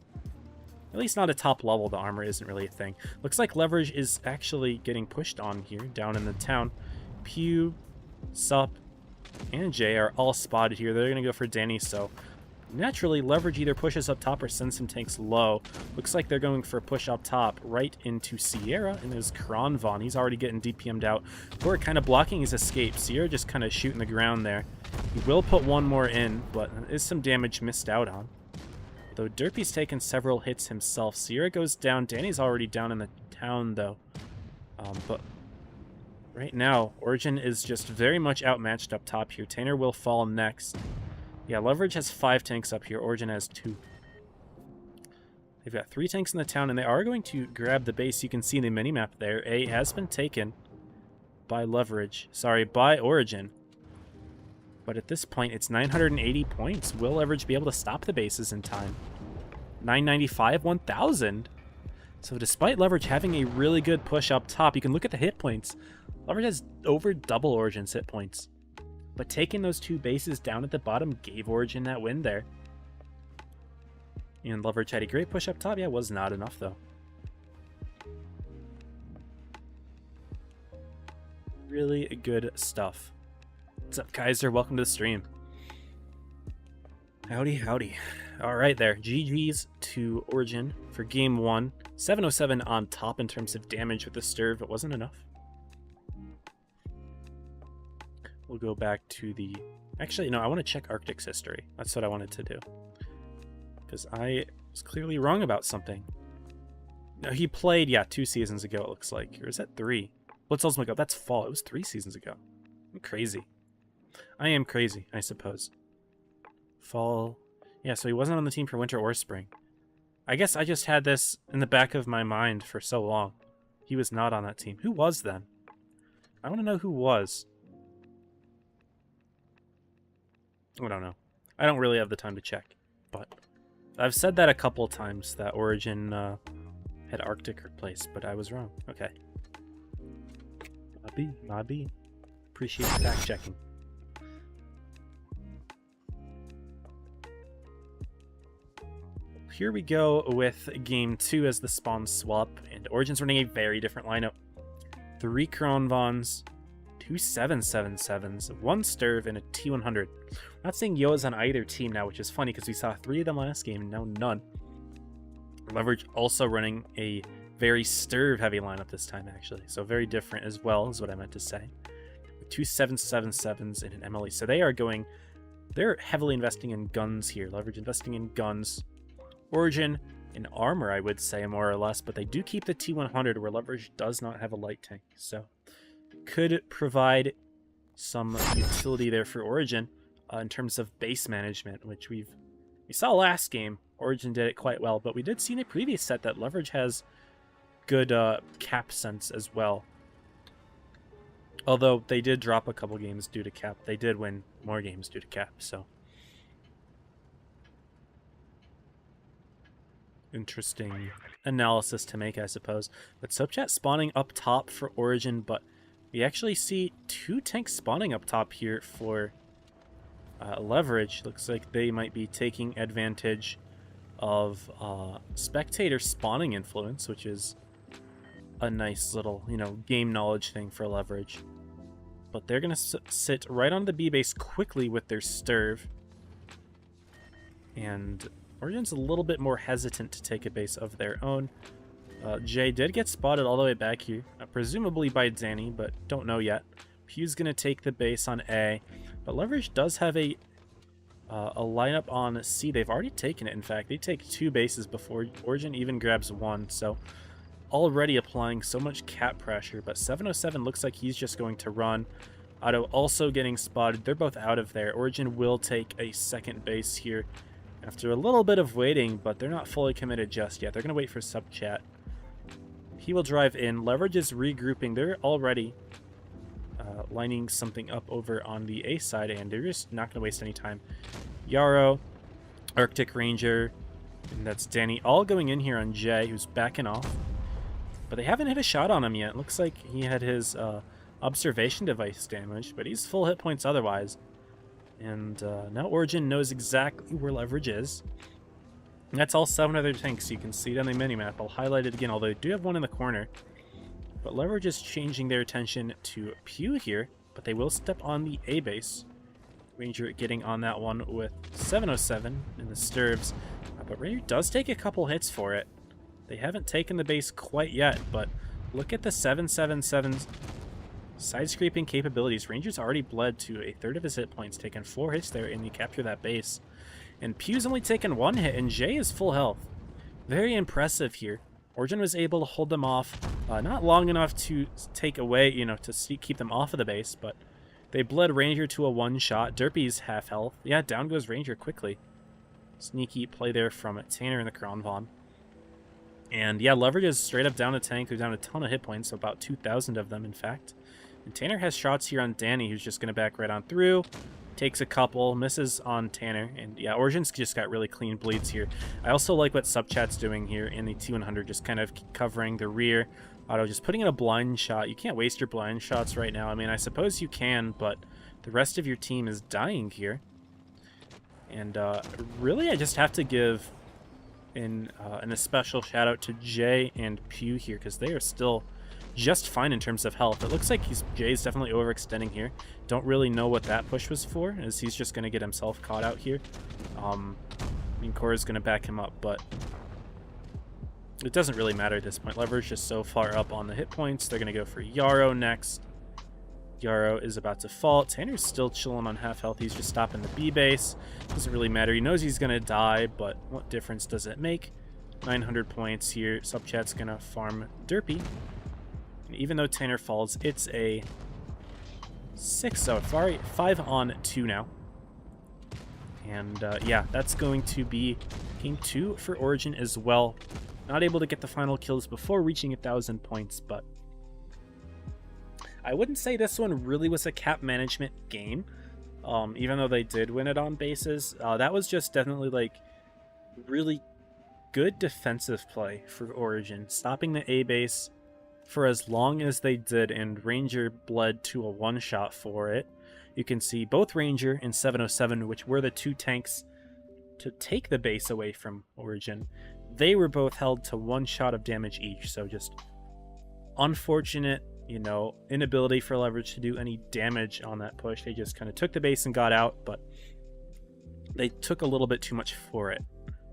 At least not at top level, the armor isn't really a thing. Looks like Leverage is actually getting pushed on here, down in the town. Pew, Sup, and Jay are all spotted here. They're going to go for Danny, so naturally, Leverage either pushes up top or sends some tanks low. Looks like they're going for a push up top right into Sierra, and there's Kronvon. He's already getting DPM'd out. We're kind of blocking his escape. Sierra just kind of shooting the ground there. He will put one more in, but there is some damage missed out on. Though Derpy's taken several hits himself. Sierra goes down. Danny's already down in the town, though. But right now, Origin is just very much outmatched up top here. Tanner will fall next. Yeah, Leverage has 5 tanks up here. Origin has 2. They've got 3 tanks in the town, and they are going to grab the base. You can see in the minimap there, A has been taken by Leverage. Sorry, by Origin. But at this point, it's 980 points. Will Leverage be able to stop the bases in time? 995, 1,000. So despite Leverage having a really good push up top, you can look at the hit points. Leverage has over double Origin's hit points. But taking those 2 bases down at the bottom gave Origin that win there. And Leverage had a great push up top. Yeah, it was not enough, though. Really good stuff. What's up, Kaiser? Welcome to the stream. Howdy, howdy. All right there. GG's to Origin for game 1. 707 on top in terms of damage with the Sturv. It wasn't enough. We'll go back to the... Actually, no, I want to check Arctic's history. That's what I wanted to do. Because I was clearly wrong about something. No, he played, yeah, 2 seasons ago, it looks like. Or is that 3? Let's also look up. That's fall. It was 3 seasons ago. I'm crazy. I am crazy, I suppose. Fall. Yeah, so he wasn't on the team for winter or spring. I guess I just had this in the back of my mind for so long. He was not on that team. Who was then? I want to know who was. I don't know. I don't really have the time to check. But I've said that a couple times, that Origin had Arctic replaced, but I was wrong. Okay. Maybe. Appreciate the fact checking. Here we go with game 2 as the spawn swap, and Origin's running a very different lineup. 3 Kronvons, 2 777s, 1 Sturv, and a T100. I'm not seeing Yoa's on either team now, which is funny because we saw 3 of them last game and now none. Leverage also running a very Sturv-heavy lineup this time, actually. So very different as well, is what I meant to say. With 2 777s and an MLE. So they are going... They're heavily investing in guns here. Leverage investing in guns. Origin in armor, I would say, more or less. But they do keep the T100, where Leverage does not have a light tank. So could provide some utility there for Origin in terms of base management, which we saw last game. Origin did it quite well, but we did see in a previous set that Leverage has good cap sense as well. Although they did drop a couple games due to cap. They did win more games due to cap, so. Interesting analysis to make, I suppose. But Soapchat spawning up top for Origin, but we actually see 2 tanks spawning up top here for Leverage. Looks like they might be taking advantage of spectator spawning influence, which is a nice little, game knowledge thing for Leverage. But they're going to sit right on the B base quickly with their Sturv. And Origin's a little bit more hesitant to take a base of their own. Jay did get spotted all the way back here, presumably by Danny, but don't know yet. Pew's going to take the base on A, but Leverage does have a lineup on C. They've already taken it, in fact. They take 2 bases before Origin even grabs 1, so already applying so much cap pressure, but 707 looks like he's just going to run. Otto also getting spotted. They're both out of there. Origin will take a second base here after a little bit of waiting, but they're not fully committed just yet. They're going to wait for sub chat. He will drive in. Leverage is regrouping. They're already lining something up over on the A side, and they're just not going to waste any time. Yarrow, Arctic Ranger, and that's Danny, all going in here on Jay, who's backing off. But they haven't hit a shot on him yet. Looks like he had his observation device damaged, but he's full hit points otherwise. And now Origin knows exactly where Leverage is. And that's all 7 other tanks. You can see it on the minimap. I'll highlight it again, although I do have one in the corner. But Leverage is changing their attention to Pew here, but they will step on the A base. Ranger getting on that one with 707 in the Sturves. But Ranger does take a couple hits for it. They haven't taken the base quite yet, but look at the 777's side-scraping capabilities. Ranger's already bled to a third of his hit points, taken 4 hits there, and you capture that base. And Pew's only taken 1 hit, and Jay is full health. Very impressive here. Origin was able to hold them off, not long enough to take away, to keep them off of the base, but they bled Ranger to a 1-shot. Derpy's half health. Yeah, down goes Ranger quickly. Sneaky play there from Tanner in the Kronvon. And yeah, Leverage is straight up down a tank. They're down a ton of hit points, about 2,000 of them, in fact. And Tanner has shots here on Danny, who's just going to back right on through. Takes a couple, misses on Tanner. And yeah, Origin's just got really clean bleeds here. I also like what Subchat's doing here in the T100, just kind of covering the rear. Otto just putting in a blind shot. You can't waste your blind shots right now. I mean, I suppose you can, but the rest of your team is dying here. And really, I just have to give a special shout out to Jay and Pew here, because they are still just fine in terms of health. It looks like Jay's definitely overextending here. Don't really know what that push was for, as he's just going to get himself caught out here. I mean, Cora's going to back him up, but it doesn't really matter at this point. Leverage just so far up on the hit points. They're going to go for Yarrow next. Yarrow is about to fall. Tanner's still chilling on half health. He's just stopping the B base. Doesn't really matter. He knows he's going to die, but what difference does it make? 900 points here. Subchat's going to farm Derpy. And even though Tanner falls, it's a 5-on-2 now. And yeah, that's going to be game 2 for Origin as well. Not able to get the final kills before reaching 1,000 points, but I wouldn't say this one really was a cap management game, even though they did win it on bases. That was just definitely like really good defensive play for Origin, stopping the A base for as long as they did, and Ranger bled to a 1-shot for it. You can see both Ranger and 707, which were the 2 tanks to take the base away from Origin, they were both held to 1 shot of damage each. So just unfortunate, inability for Leverage to do any damage on that push. They just kind of took the base and got out, but they took a little bit too much for it.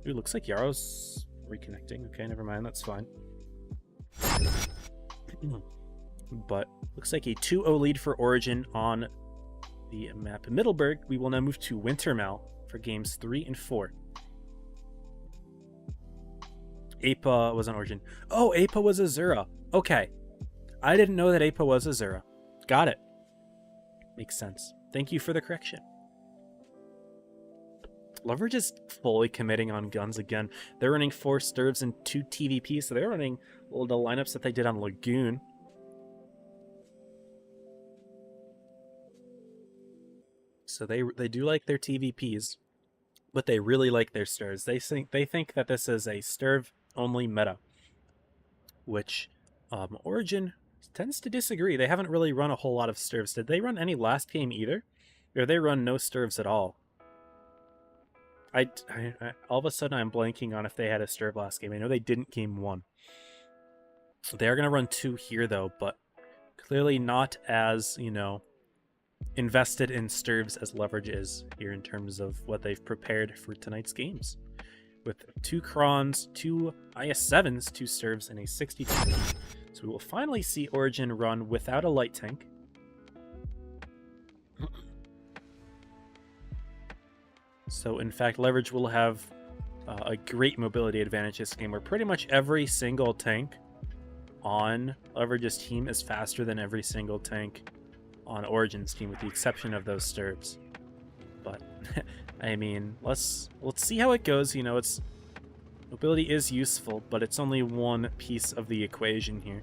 Ooh, looks like Yarrow's reconnecting. Okay, never mind, that's fine. But looks like a 2-0 lead for Origin on the map Middleburg. We will now move to Wintermail for games 3 and 4. APA was on Origin. Oh, APA was Azura. Okay. I didn't know that APA was Azura. Got it. Makes sense. Thank you for the correction. Leverage is fully committing on guns again. They're running 4 Sturves and 2 TVPs, so they're running the lineups that they did on Lagoon. So they do like their TVPs, but they really like their Sturves. They think that this is a Sturve only meta, which Origin tends to disagree. They haven't really run a whole lot of Sturves. Did they run any last game either? Or they run no Sturves at all? I all of a sudden I'm blanking on if they had a Sturve last game. I know they didn't game 1. They are going to run 2 here though, but clearly not as, invested in Sturves as Leverage is here in terms of what they've prepared for tonight's games. With 2 Krons, 2 IS-7s, 2 Sturves, and a 62. So we will finally see Origin run without a light tank. So in fact, Leverage will have a great mobility advantage this game, where pretty much every single tank on Leverage's team is faster than every single tank on Origin's team, with the exception of those Sturbs. But I mean, let's see how it goes. You know, its mobility is useful, but it's only one piece of the equation here.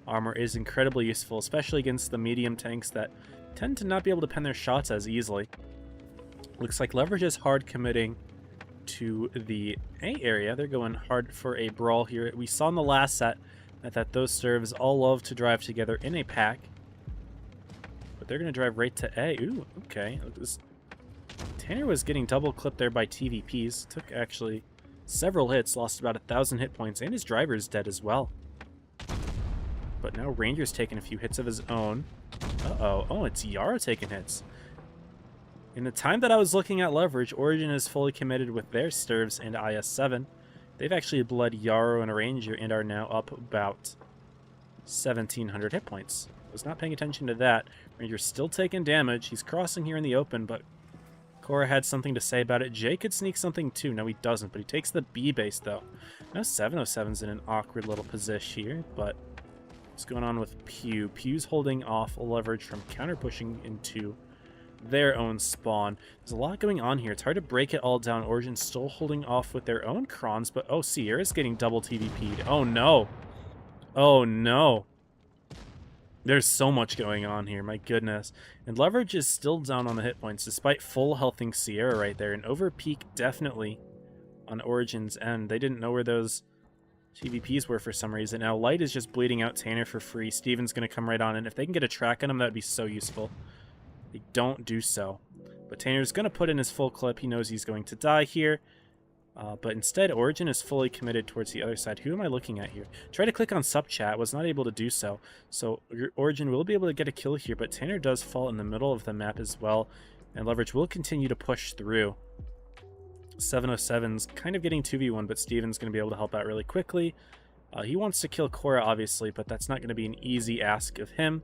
Armor is incredibly useful, especially against the medium tanks that tend to not be able to pen their shots as easily. Looks like Leverage is hard committing to the A area. They're going hard for a brawl here. We saw in the last set that those serves all love to drive together in a pack. But they're going to drive right to A. Ooh, okay. Tanner was getting double clipped there by TVPs. Took actually several hits, lost about 1,000 hit points, and his driver is dead as well. But now Ranger's taking a few hits of his own. Uh-oh. Oh, it's Yarrow taking hits. In the time that I was looking at Leverage, Origin is fully committed with their Sturves and IS-7. They've actually bled Yarrow and a Ranger and are now up about 1,700 hit points. Was not paying attention to that. Ranger's still taking damage. He's crossing here in the open, but Cora had something to say about it. Jay could sneak something too. No, he doesn't, but he takes the B base, though. Now 707's in an awkward little position here, but what's going on with Pew? Pew's holding off Leverage from counter-pushing into their own spawn. There's a lot going on here. It's hard to break it all down. Origin's still holding off with their own Krons, but oh, Sierra's getting double TVP'd. Oh, no. Oh, no. There's so much going on here, my goodness. And Leverage is still down on the hit points, despite full healthing Sierra right there. And overpeak definitely on Origin's end. They didn't know where those TVPs were for some reason. Now Light is just bleeding out Tanner for free. Steven's going to come right on, and if they can get a track on him, that would be so useful. They don't do so. But Tanner's going to put in his full clip. He knows he's going to die here. But instead, Origin is fully committed towards the other side. Who am I looking at here? Try to click on sub chat. Was not able to do so. So Origin will be able to get a kill here, but Tanner does fall in the middle of the map as well. And Leverage will continue to push through. 707's kind of getting 2v1, but Steven's going to be able to help out really quickly. He wants to kill Cora, obviously, but that's not going to be an easy ask of him.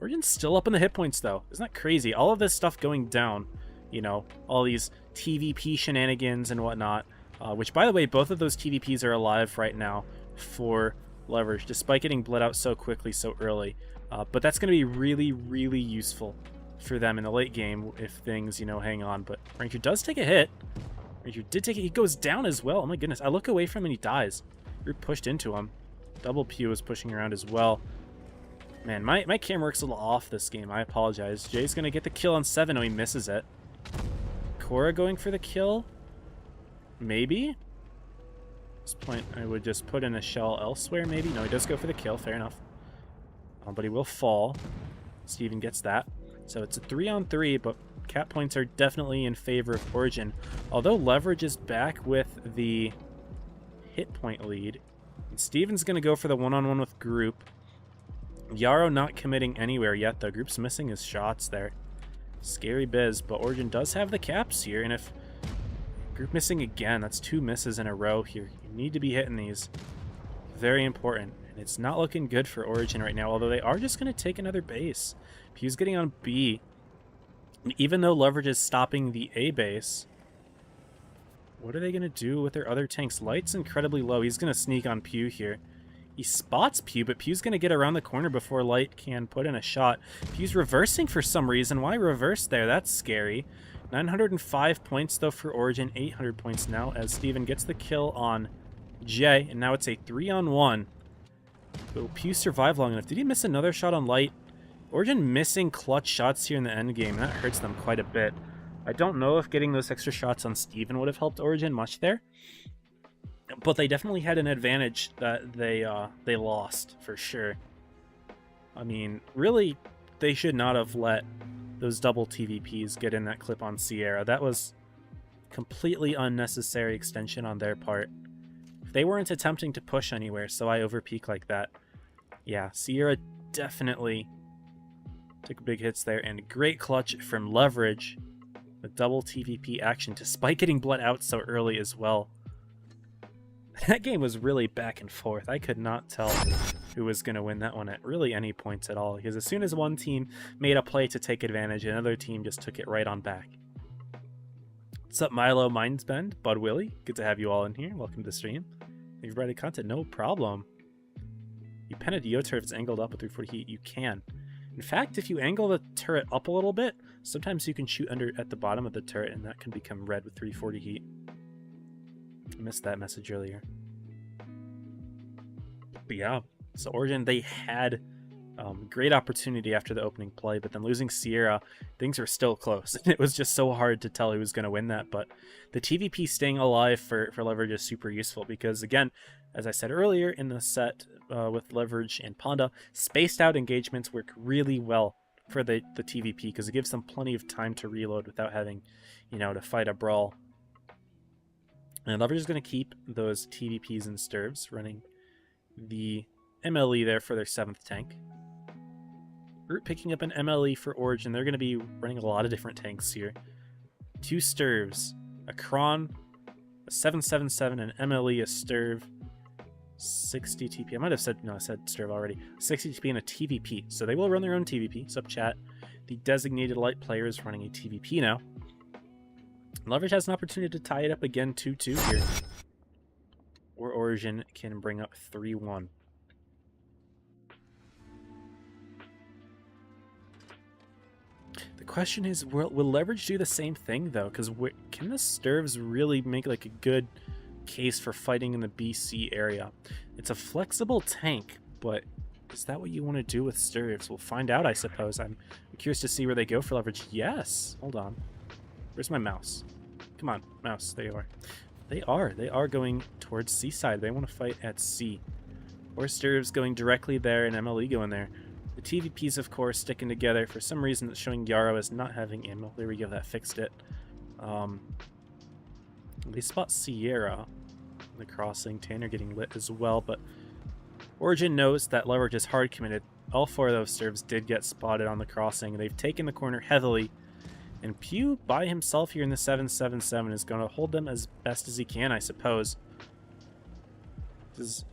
Origin's still up in the hit points, though. Isn't that crazy? All of this stuff going down, you know, all these TVP shenanigans and whatnot, which, by the way, both of those TVPs are alive right now for Leverage, despite getting bled out so quickly, so early. But that's going to be really, really useful for them in the late game if things, you know, hang on. But Ranger does take a hit. Ranger did take it. He goes down as well. Oh, my goodness. I look away from him and he dies. You're pushed into him. Double Pew is pushing around as well. Man, my camera works a little off this game. I apologize. Jay's going to get the kill on 7. Oh, he misses it. Cora going for the kill? Maybe? At this point, I would just put in a shell elsewhere, maybe. No, he does go for the kill. Fair enough. But he will fall. Steven gets that. So it's a 3-on-3, but cap points are definitely in favor of Origin. Although Leverage is back with the hit point lead. And Steven's going to go for the one-on-one with Group. Yarrow not committing anywhere yet, though. Group's missing his shots there. Scary biz, but Origin does have the caps here, and if Group missing again, that's 2 misses in a row here. You need to be hitting these. Very important. And it's not looking good for Origin right now, although they are just going to take another base. Pew's getting on B. Even though Leverage is stopping the A base, what are they going to do with their other tanks? Light's incredibly low. He's going to sneak on Pew here. He spots Pew, but Pew's going to get around the corner before Light can put in a shot. Pew's reversing for some reason. Why reverse there? That's scary. 905 points, though, for Origin. 800 points now as Steven gets the kill on Jay, and now it's a 3-on-1. Will Pew survive long enough? Did he miss another shot on Light? Origin missing clutch shots here in the end game. That hurts them quite a bit. I don't know if getting those extra shots on Steven would have helped Origin much there. But they definitely had an advantage that they lost, for sure. I mean, really, they should not have let those double TVPs get in that clip on Sierra. That was completely unnecessary extension on their part. They weren't attempting to push anywhere, so I overpeak like that. Yeah, Sierra definitely took big hits there, and great clutch from Leverage. The double TVP action, despite getting bled out so early as well. That game was really back and forth. I could not tell who was going to win that one at really any points at all, because as soon as one team made a play to take advantage, another team just took it right on back. What's up, Milo Mindsbend, Bud Willie? Good to have you all in here. Welcome to the stream. Thank you for providing content. No problem. you pen a DO turret if it's angled up with 340 heat, you can. In fact, if you angle the turret up a little bit, sometimes you can shoot under at the bottom of the turret, and that can become red with 340 heat. I missed that message earlier. But yeah, so Origin, they had great opportunity after the opening play, but then losing Sierra, things were still close. It was just so hard to tell who was going to win that, but the TVP staying alive for Leverage is super useful because, again, as I said earlier in the set with Leverage and Panda, spaced out engagements work really well for the TVP because it gives them plenty of time to reload without having, you know, to fight a brawl. And Leverage is going to keep those TVPs and Stirves running the MLE there for their 7th tank. Group picking up an MLE for Origin. They're going to be running a lot of different tanks here. 2 Stirves, a Kron, a 777, an MLE, a Stirve, 60 TP. I might have said, no, I said Stirve already. 60 TP and a TVP. So they will run their own TVP. Sub chat. The designated light player is running a TVP now. Leverage has an opportunity to tie it up again 2-2 here. Or Origin can bring up 3-1. The question is, will Leverage do the same thing, though? Because can the Stirves really make like a good case for fighting in the BC area? It's a flexible tank, but is that what you want to do with Stirves? We'll find out, I suppose. I'm curious to see where they go for Leverage. Yes! Hold on. Where's my mouse? Come on, mouse. There you are. They are going towards Seaside. They want to fight at sea. Or Stirves going directly there and MLE going there. The TVPs, of course, sticking together. For some reason, it's showing Yarrow as not having ammo. There we go, that fixed it. They spot Sierra in the crossing. Tanner getting lit as well, but Origin knows that Leverage is hard committed. All 4 of those Stirves did get spotted on the crossing. They've taken the corner heavily. And Pew, by himself here in the 777, is going to hold them as best as he can, I suppose. This is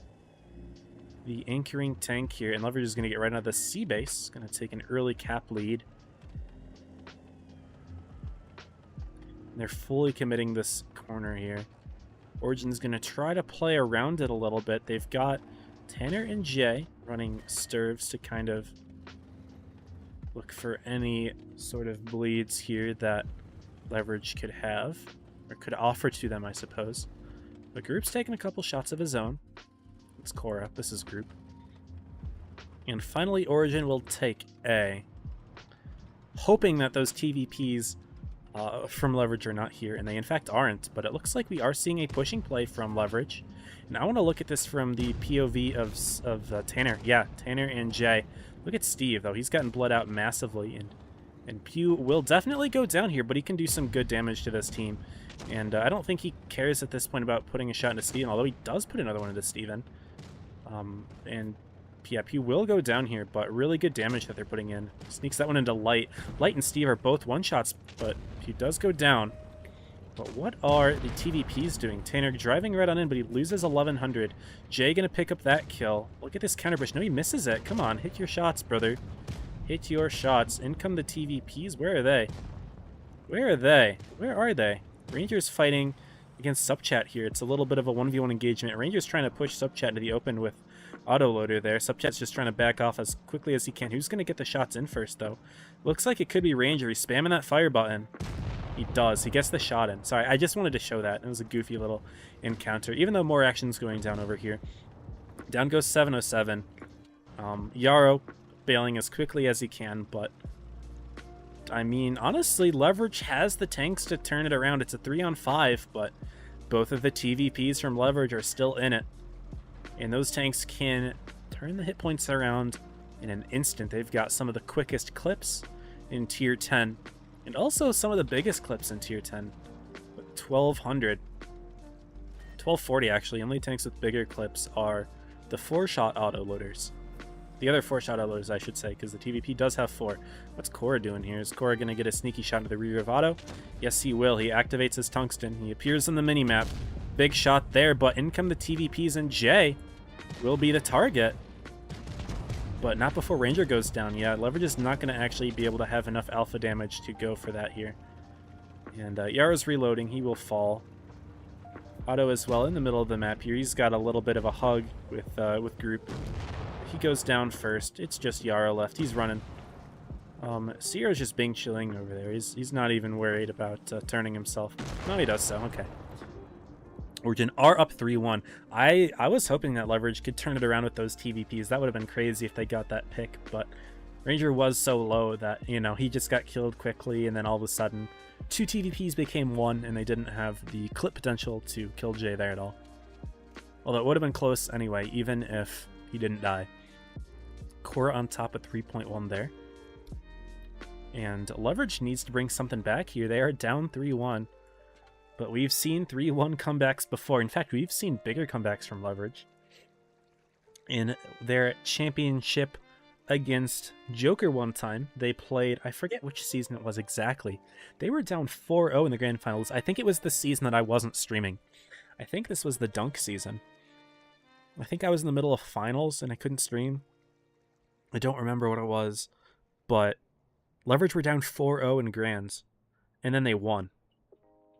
the anchoring tank here, and Leverage is going to get right out of the sea base. Going to take an early cap lead. And they're fully committing this corner here. Origin's going to try to play around it a little bit. They've got Tanner and Jay running Stirves to kind of look for any sort of bleeds here that Leverage could have, or could offer to them, I suppose. But Group's taking a couple shots of his own. It's Cora. This is Group. And finally, Origin will take A, hoping that those TVPs from Leverage are not here, and they in fact aren't, but it looks like we are seeing a pushing play from Leverage. And I want to look at this from the POV of Tanner. Yeah, Tanner and Jay. Look at Steve, though. He's gotten bled out massively, and Pew will definitely go down here, but he can do some good damage to this team. And I don't think he cares at this point about putting a shot into Steven, although he does put another one into Steven. And yeah, Pew will go down here, but really good damage that they're putting in. Sneaks that one into Light. Light and Steve are both one-shots, but Pew does go down. But what are the TVPs doing? Tanner driving right on in, but he loses 1100. Jay gonna pick up that kill. Look at this counterpush. No, he misses it. Come on, hit your shots, brother. Hit your shots. In come the TVPs. Where are they? Where are they? Where are they? Rangers fighting against Subchat here. It's a little bit of a 1v1 engagement. Rangers trying to push Subchat into the open with autoloader there. Subchat's just trying to back off as quickly as he can. Who's gonna get the shots in first, though? Looks like it could be Ranger. He's spamming that fire button. He does. He gets the shot in. Sorry, I just wanted to show that. It was a goofy little encounter, even though more action's going down over here. Down goes 707. Yarrow bailing as quickly as he can, but I mean, honestly, Leverage has the tanks to turn it around. It's a 3-on-5, but both of the TVPs from Leverage are still in it. And those tanks can turn the hit points around in an instant. They've got some of the quickest clips in Tier 10. And also some of the biggest clips in Tier 10. 1200. 1240, actually. Only tanks with bigger clips are the 4-shot autoloaders. The other 4-shot autoloaders, I should say, because the TVP does have 4. What's Cora doing here? Is Cora going to get a sneaky shot into the rear of auto? Yes, he will. He activates his tungsten. He appears on the minimap. Big shot there, but in come the TVPs, and Jay will be the target. But not before Ranger goes down. Yeah, Leverage is not going to actually be able to have enough alpha damage to go for that here. And Yarrow's reloading. He will fall. Otto as well in the middle of the map here. He's got a little bit of a hug with Group. He goes down first. It's just Yara left. He's running. Sierra's just being chilling over there. He's not even worried about turning himself. No, he does so. Okay. Origin are up 3-1. I was hoping that Leverage could turn it around with those TVPs. That would have been crazy if they got that pick, but Ranger was so low that, you know, he just got killed quickly, and then all of a sudden 2 TVPs became 1, and they didn't have the clip potential to kill Jay there at all. Although it would have been close anyway, even if he didn't die. Cora on top of 3.1 there. And Leverage needs to bring something back here. They are down 3-1. But we've seen 3-1 comebacks before. In fact, we've seen bigger comebacks from Leverage. In their championship against Joker one time, they played, I forget which season it was exactly. They were down 4-0 in the grand finals. I think it was the season that I wasn't streaming. I think this was the dunk season. I think I was in the middle of finals and I couldn't stream. I don't remember what it was. But Leverage were down 4-0 in grands. And then they won.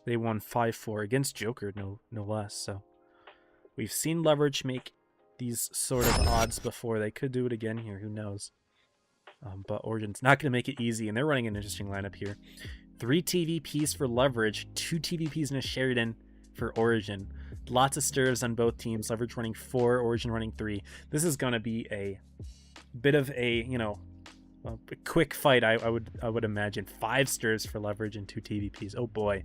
They won 5-4 against Joker, no less. So we've seen Leverage make these sort of odds before. They could do it again here. Who knows? But Origin's not going to make it easy, and they're running an interesting lineup here. 3 TVPs for Leverage, 2 TVPs and a Sheridan for Origin. Lots of stirs on both teams. Leverage running 4, Origin running 3. This is going to be a bit of a, you know, a quick fight, I would imagine. 5 stirs for Leverage and 2 TVPs. Oh boy.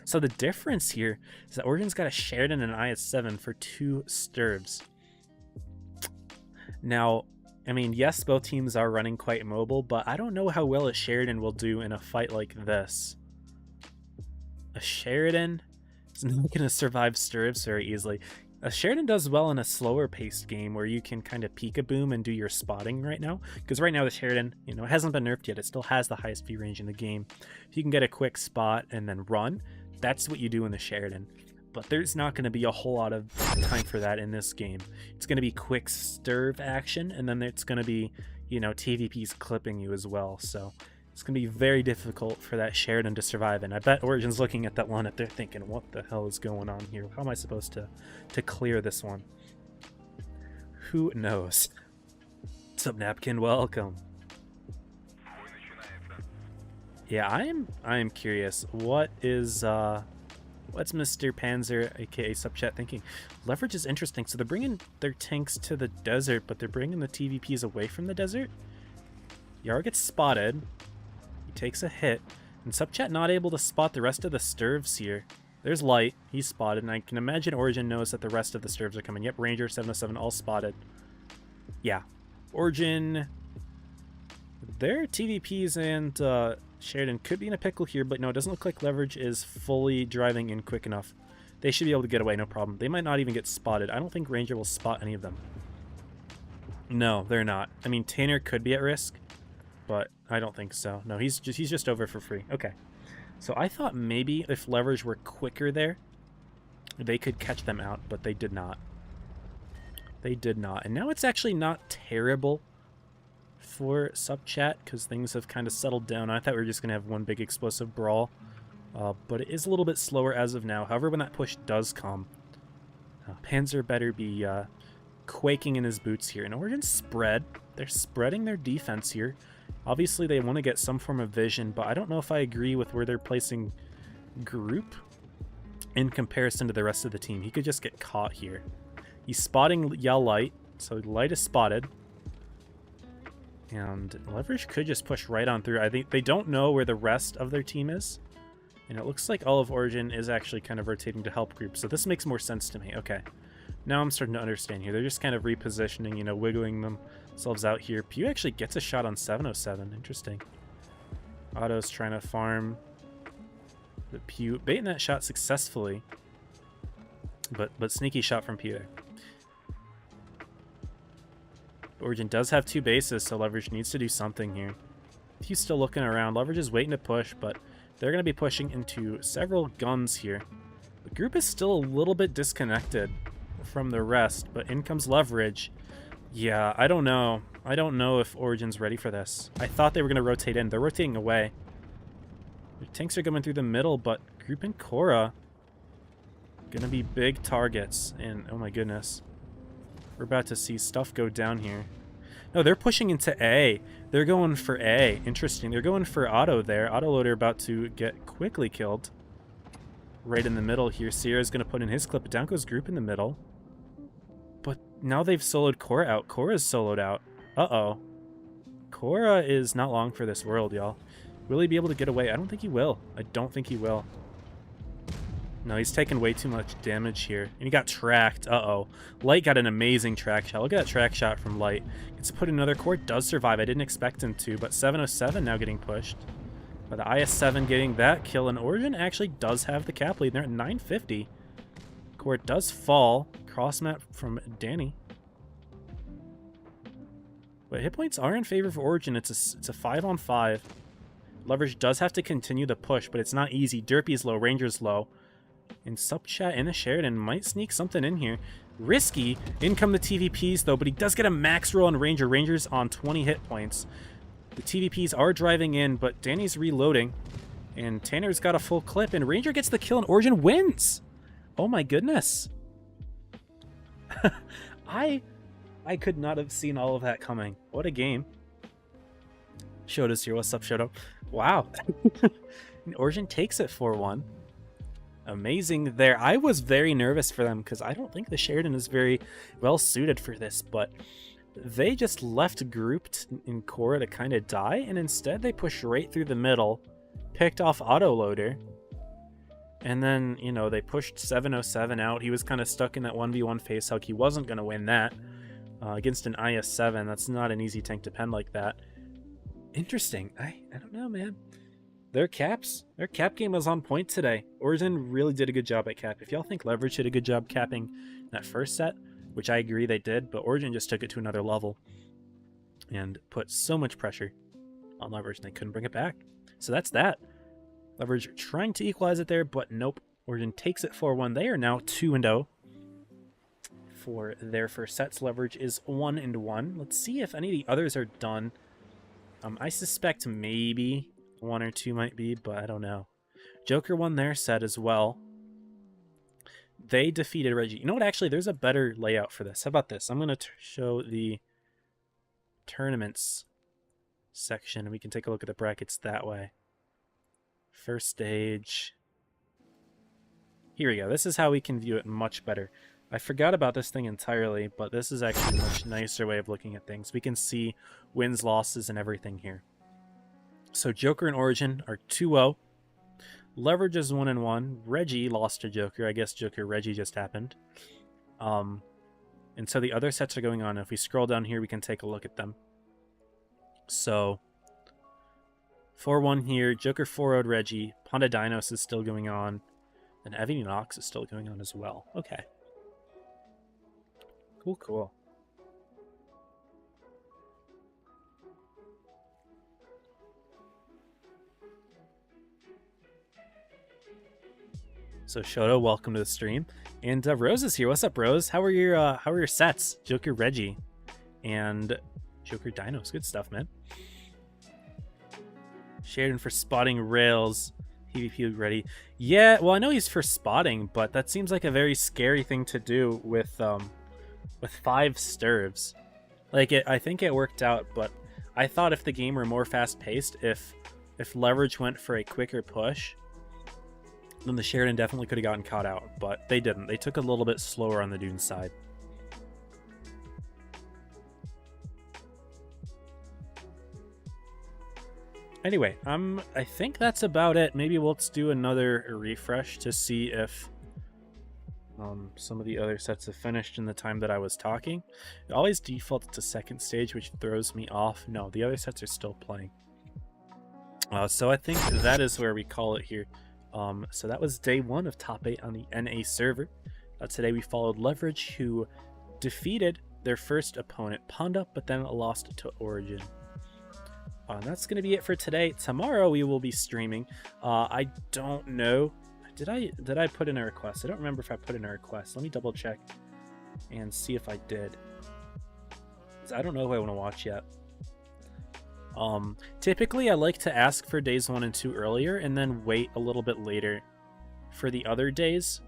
So the difference here is that Origin's got a Sheridan and an IS-7 for 2 stirs. Now, I mean, yes, both teams are running quite mobile, but I don't know how well a Sheridan will do in a fight like this. A Sheridan is not going to survive stirs very easily. A Sheridan does well in a slower paced game where you can kind of peek-a-boom and do your spotting right now. Because right now the Sheridan, you know, it hasn't been nerfed yet. It still has the highest view range in the game. If you can get a quick spot and then run, that's what you do in the Sheridan. But there's not going to be a whole lot of time for that in this game. It's going to be quick stirve action, and then it's going to be, you know, TVPs clipping you as well. So it's going to be very difficult for that Sheridan to survive. And I bet Origin's looking at that lineup, they're thinking, what the hell is going on here? How am I supposed to clear this one? Who knows? What's up, Napkin? Welcome. Yeah, I am curious. What is what's Mr. Panzer, aka Subchat, thinking? Leverage is interesting. So they're bringing their tanks to the desert, but they're bringing the TVPs away from the desert. Yara gets spotted. He takes a hit. And Subchat not able to spot the rest of the stirves here. There's Light. He's spotted. And I can imagine Origin knows that the rest of the stirves are coming. Yep, Ranger, 707, all spotted. Yeah. Origin, their TVPs and Sheridan could be in a pickle here, but no, it doesn't look like Leverage is fully driving in quick enough. They should be able to get away, no problem. They might not even get spotted. I don't think Ranger will spot any of them. No, they're not. I mean, Tanner could be at risk, but I don't think so. No, he's just over for free. Okay. So I thought maybe if Leverage were quicker there, they could catch them out, but they did not. They did not. And now it's actually not terrible for Subchat because things have kind of settled down. I thought we were just going to have one big explosive brawl, but it is a little bit slower as of now. However, when that push does come, Panzer better be quaking in his boots here. And Origin's spread. They're spreading their defense here. Obviously, they want to get some form of vision, but I don't know if I agree with where they're placing Group in comparison to the rest of the team. He could just get caught here. He's spotting Yell Light, so Light is spotted. And Leverage could just push right on through. I think they don't know where the rest of their team is. And it looks like all of Origin is actually kind of rotating to help Group. So this makes more sense to me. Okay. Now I'm starting to understand here. They're just kind of repositioning, you know, wiggling themselves out here. Pew actually gets a shot on 707. Interesting. Otto's trying to farm. But Pew baiting that shot successfully. But sneaky shot from Pew there. Origin does have 2 bases, so Leverage needs to do something here. Pew's still looking around. Leverage is waiting to push, but they're going to be pushing into several guns here. The group is still a little bit disconnected from the rest, but in comes Leverage. Yeah, I don't know. I don't know if Origin's ready for this. I thought they were going to rotate in. They're rotating away. Their tanks are coming through the middle, but Group and Cora going to be big targets. And, oh my goodness. We're about to see stuff go down here. No, they're pushing into A. They're going for A. Interesting. They're going for auto there. Autoloader about to get quickly killed. Right in the middle here. Sierra's going to put in his clip. Down goes Group in the middle. But now they've soloed Cora out. Cora's soloed out. Uh-oh. Cora is not long for this world, y'all. Will he be able to get away? I don't think he will. I don't think he will. No, he's taken way too much damage here. And he got tracked. Uh-oh. Light got an amazing track shot. Look at that track shot from Light. Gets put in another core. Does survive. I didn't expect him to, but 707 now getting pushed. But the IS-7 getting that kill. And Origin actually does have the cap lead. They're at 950. Core does fall. Cross map from Danny. But hit points are in favor of Origin. It's a 5-on-5. Leverage does have to continue the push, but it's not easy. Derpy's low. Ranger's low. And sub chat in a Sheridan might sneak something in here. Risky. In come the TVPs though, but he does get a max roll on Ranger. Ranger's on 20 hit points. The TVPs are driving in, but Danny's reloading. And Tanner's got a full clip, and Ranger gets the kill, and Origin wins! Oh my goodness. I could not have seen all of that coming. What a game. Shoda's here. What's up, Shoda? Wow. Origin takes it 4-1. Amazing there. I was very nervous for them because I don't think the Sheridan is very well suited for this, but they just left grouped in Cora to kind of die, and instead they pushed right through the middle, picked off Autoloader, and then, you know, they pushed 707 out. He was kind of stuck in that 1v1 face hug. He wasn't going to win that against an IS-7. That's not an easy tank to pen like that. Interesting. I don't know, man. Their cap game was on point today. Origin really did a good job at cap. If y'all think Leverage did a good job capping that first set, which I agree they did, but Origin just took it to another level and put so much pressure on Leverage and they couldn't bring it back. So that's that. Leverage trying to equalize it there, but nope. Origin takes it 4-1. They are now 2-0 for their first sets. Leverage is 1-1. Let's see if any of the others are done. I suspect maybe one or two might be, but I don't know. Joker won their set as well. They defeated Reggie. You know what? Actually, there's a better layout for this. How about this? I'm going to show the tournaments section, and we can take a look at the brackets that way. First stage. Here we go. This is how we can view it much better. I forgot about this thing entirely, but this is actually a much nicer way of looking at things. We can see wins, losses, and everything here. So Joker and Origin are 2-0. Leverage is 1-1. Reggie lost to Joker. I guess Joker Reggie just happened. And so the other sets are going on. If we scroll down here, we can take a look at them. So 4-1 here. Joker 4-0'd Reggie. Panda Dinos is still going on. And Evie Knox is still going on as well. Okay. Cool, cool. So Shoto, welcome to the stream, and Rose is here. What's up, Rose? How are your sets? Joker Reggie and Joker Dinos. Good stuff, man. Sheridan for spotting rails. PvP ready. Yeah, well, I know he's for spotting, but that seems like a very scary thing to do with 5 stirves. Like I think it worked out, but I thought if the game were more fast-paced, if Leverage went for a quicker push, then the Sheridan definitely could have gotten caught out, but they didn't. They took a little bit slower on the Dune side. Anyway, I think that's about it. Maybe let's do another refresh to see if some of the other sets have finished in the time that I was talking. It always defaults to second stage, which throws me off. No, the other sets are still playing. So I think that is where we call it here. So that was day 1 of top 8 on the NA server. Today we followed Leverage, who defeated their first opponent, Panda, but then lost to Origin. That's going to be it for today. Tomorrow we will be streaming. I don't know. Did I put in a request? I don't remember if I put in a request. Let me double check and see if I did. I don't know if I want to watch yet. Typically I like to ask for days 1 and 2 earlier and then wait a little bit later for the other days,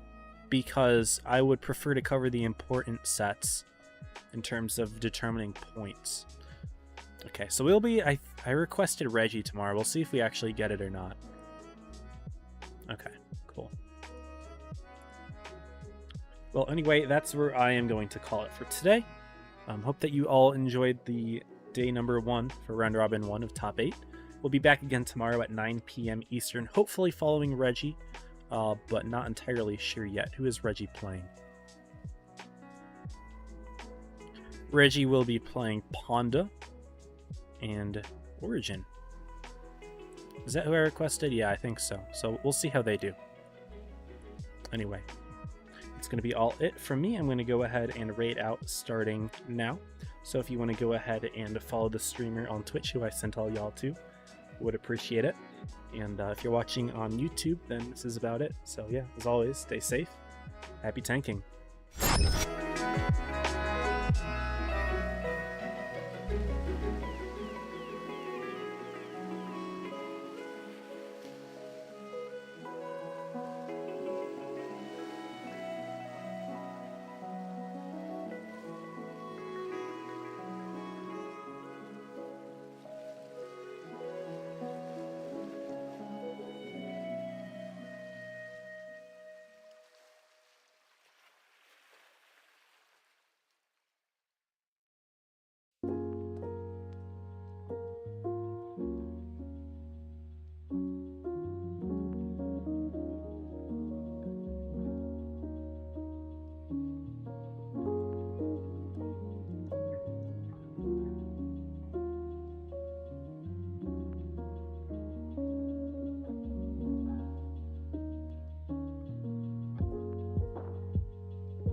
because I would prefer to cover the important sets in terms of determining points. Okay, so we'll be... I requested Reggie tomorrow. We'll see if we actually get it or not. Okay, cool. Well, anyway, that's where I am going to call it for today. Hope that you all enjoyed the day number 1 for Round Robin 1 of Top 8. We'll be back again tomorrow at 9 p.m. Eastern, hopefully following Reggie, but not entirely sure yet. Who is Reggie playing? Reggie will be playing Panda and Origin. Is that who I requested? Yeah, I think so. So we'll see how they do. Anyway, it's going to be all it from me. I'm going to go ahead and raid out starting now. So if you want to go ahead and follow the streamer on Twitch, who I sent all y'all to, would appreciate it. And if you're watching on YouTube, then this is about it. So yeah, as always, stay safe. Happy tanking.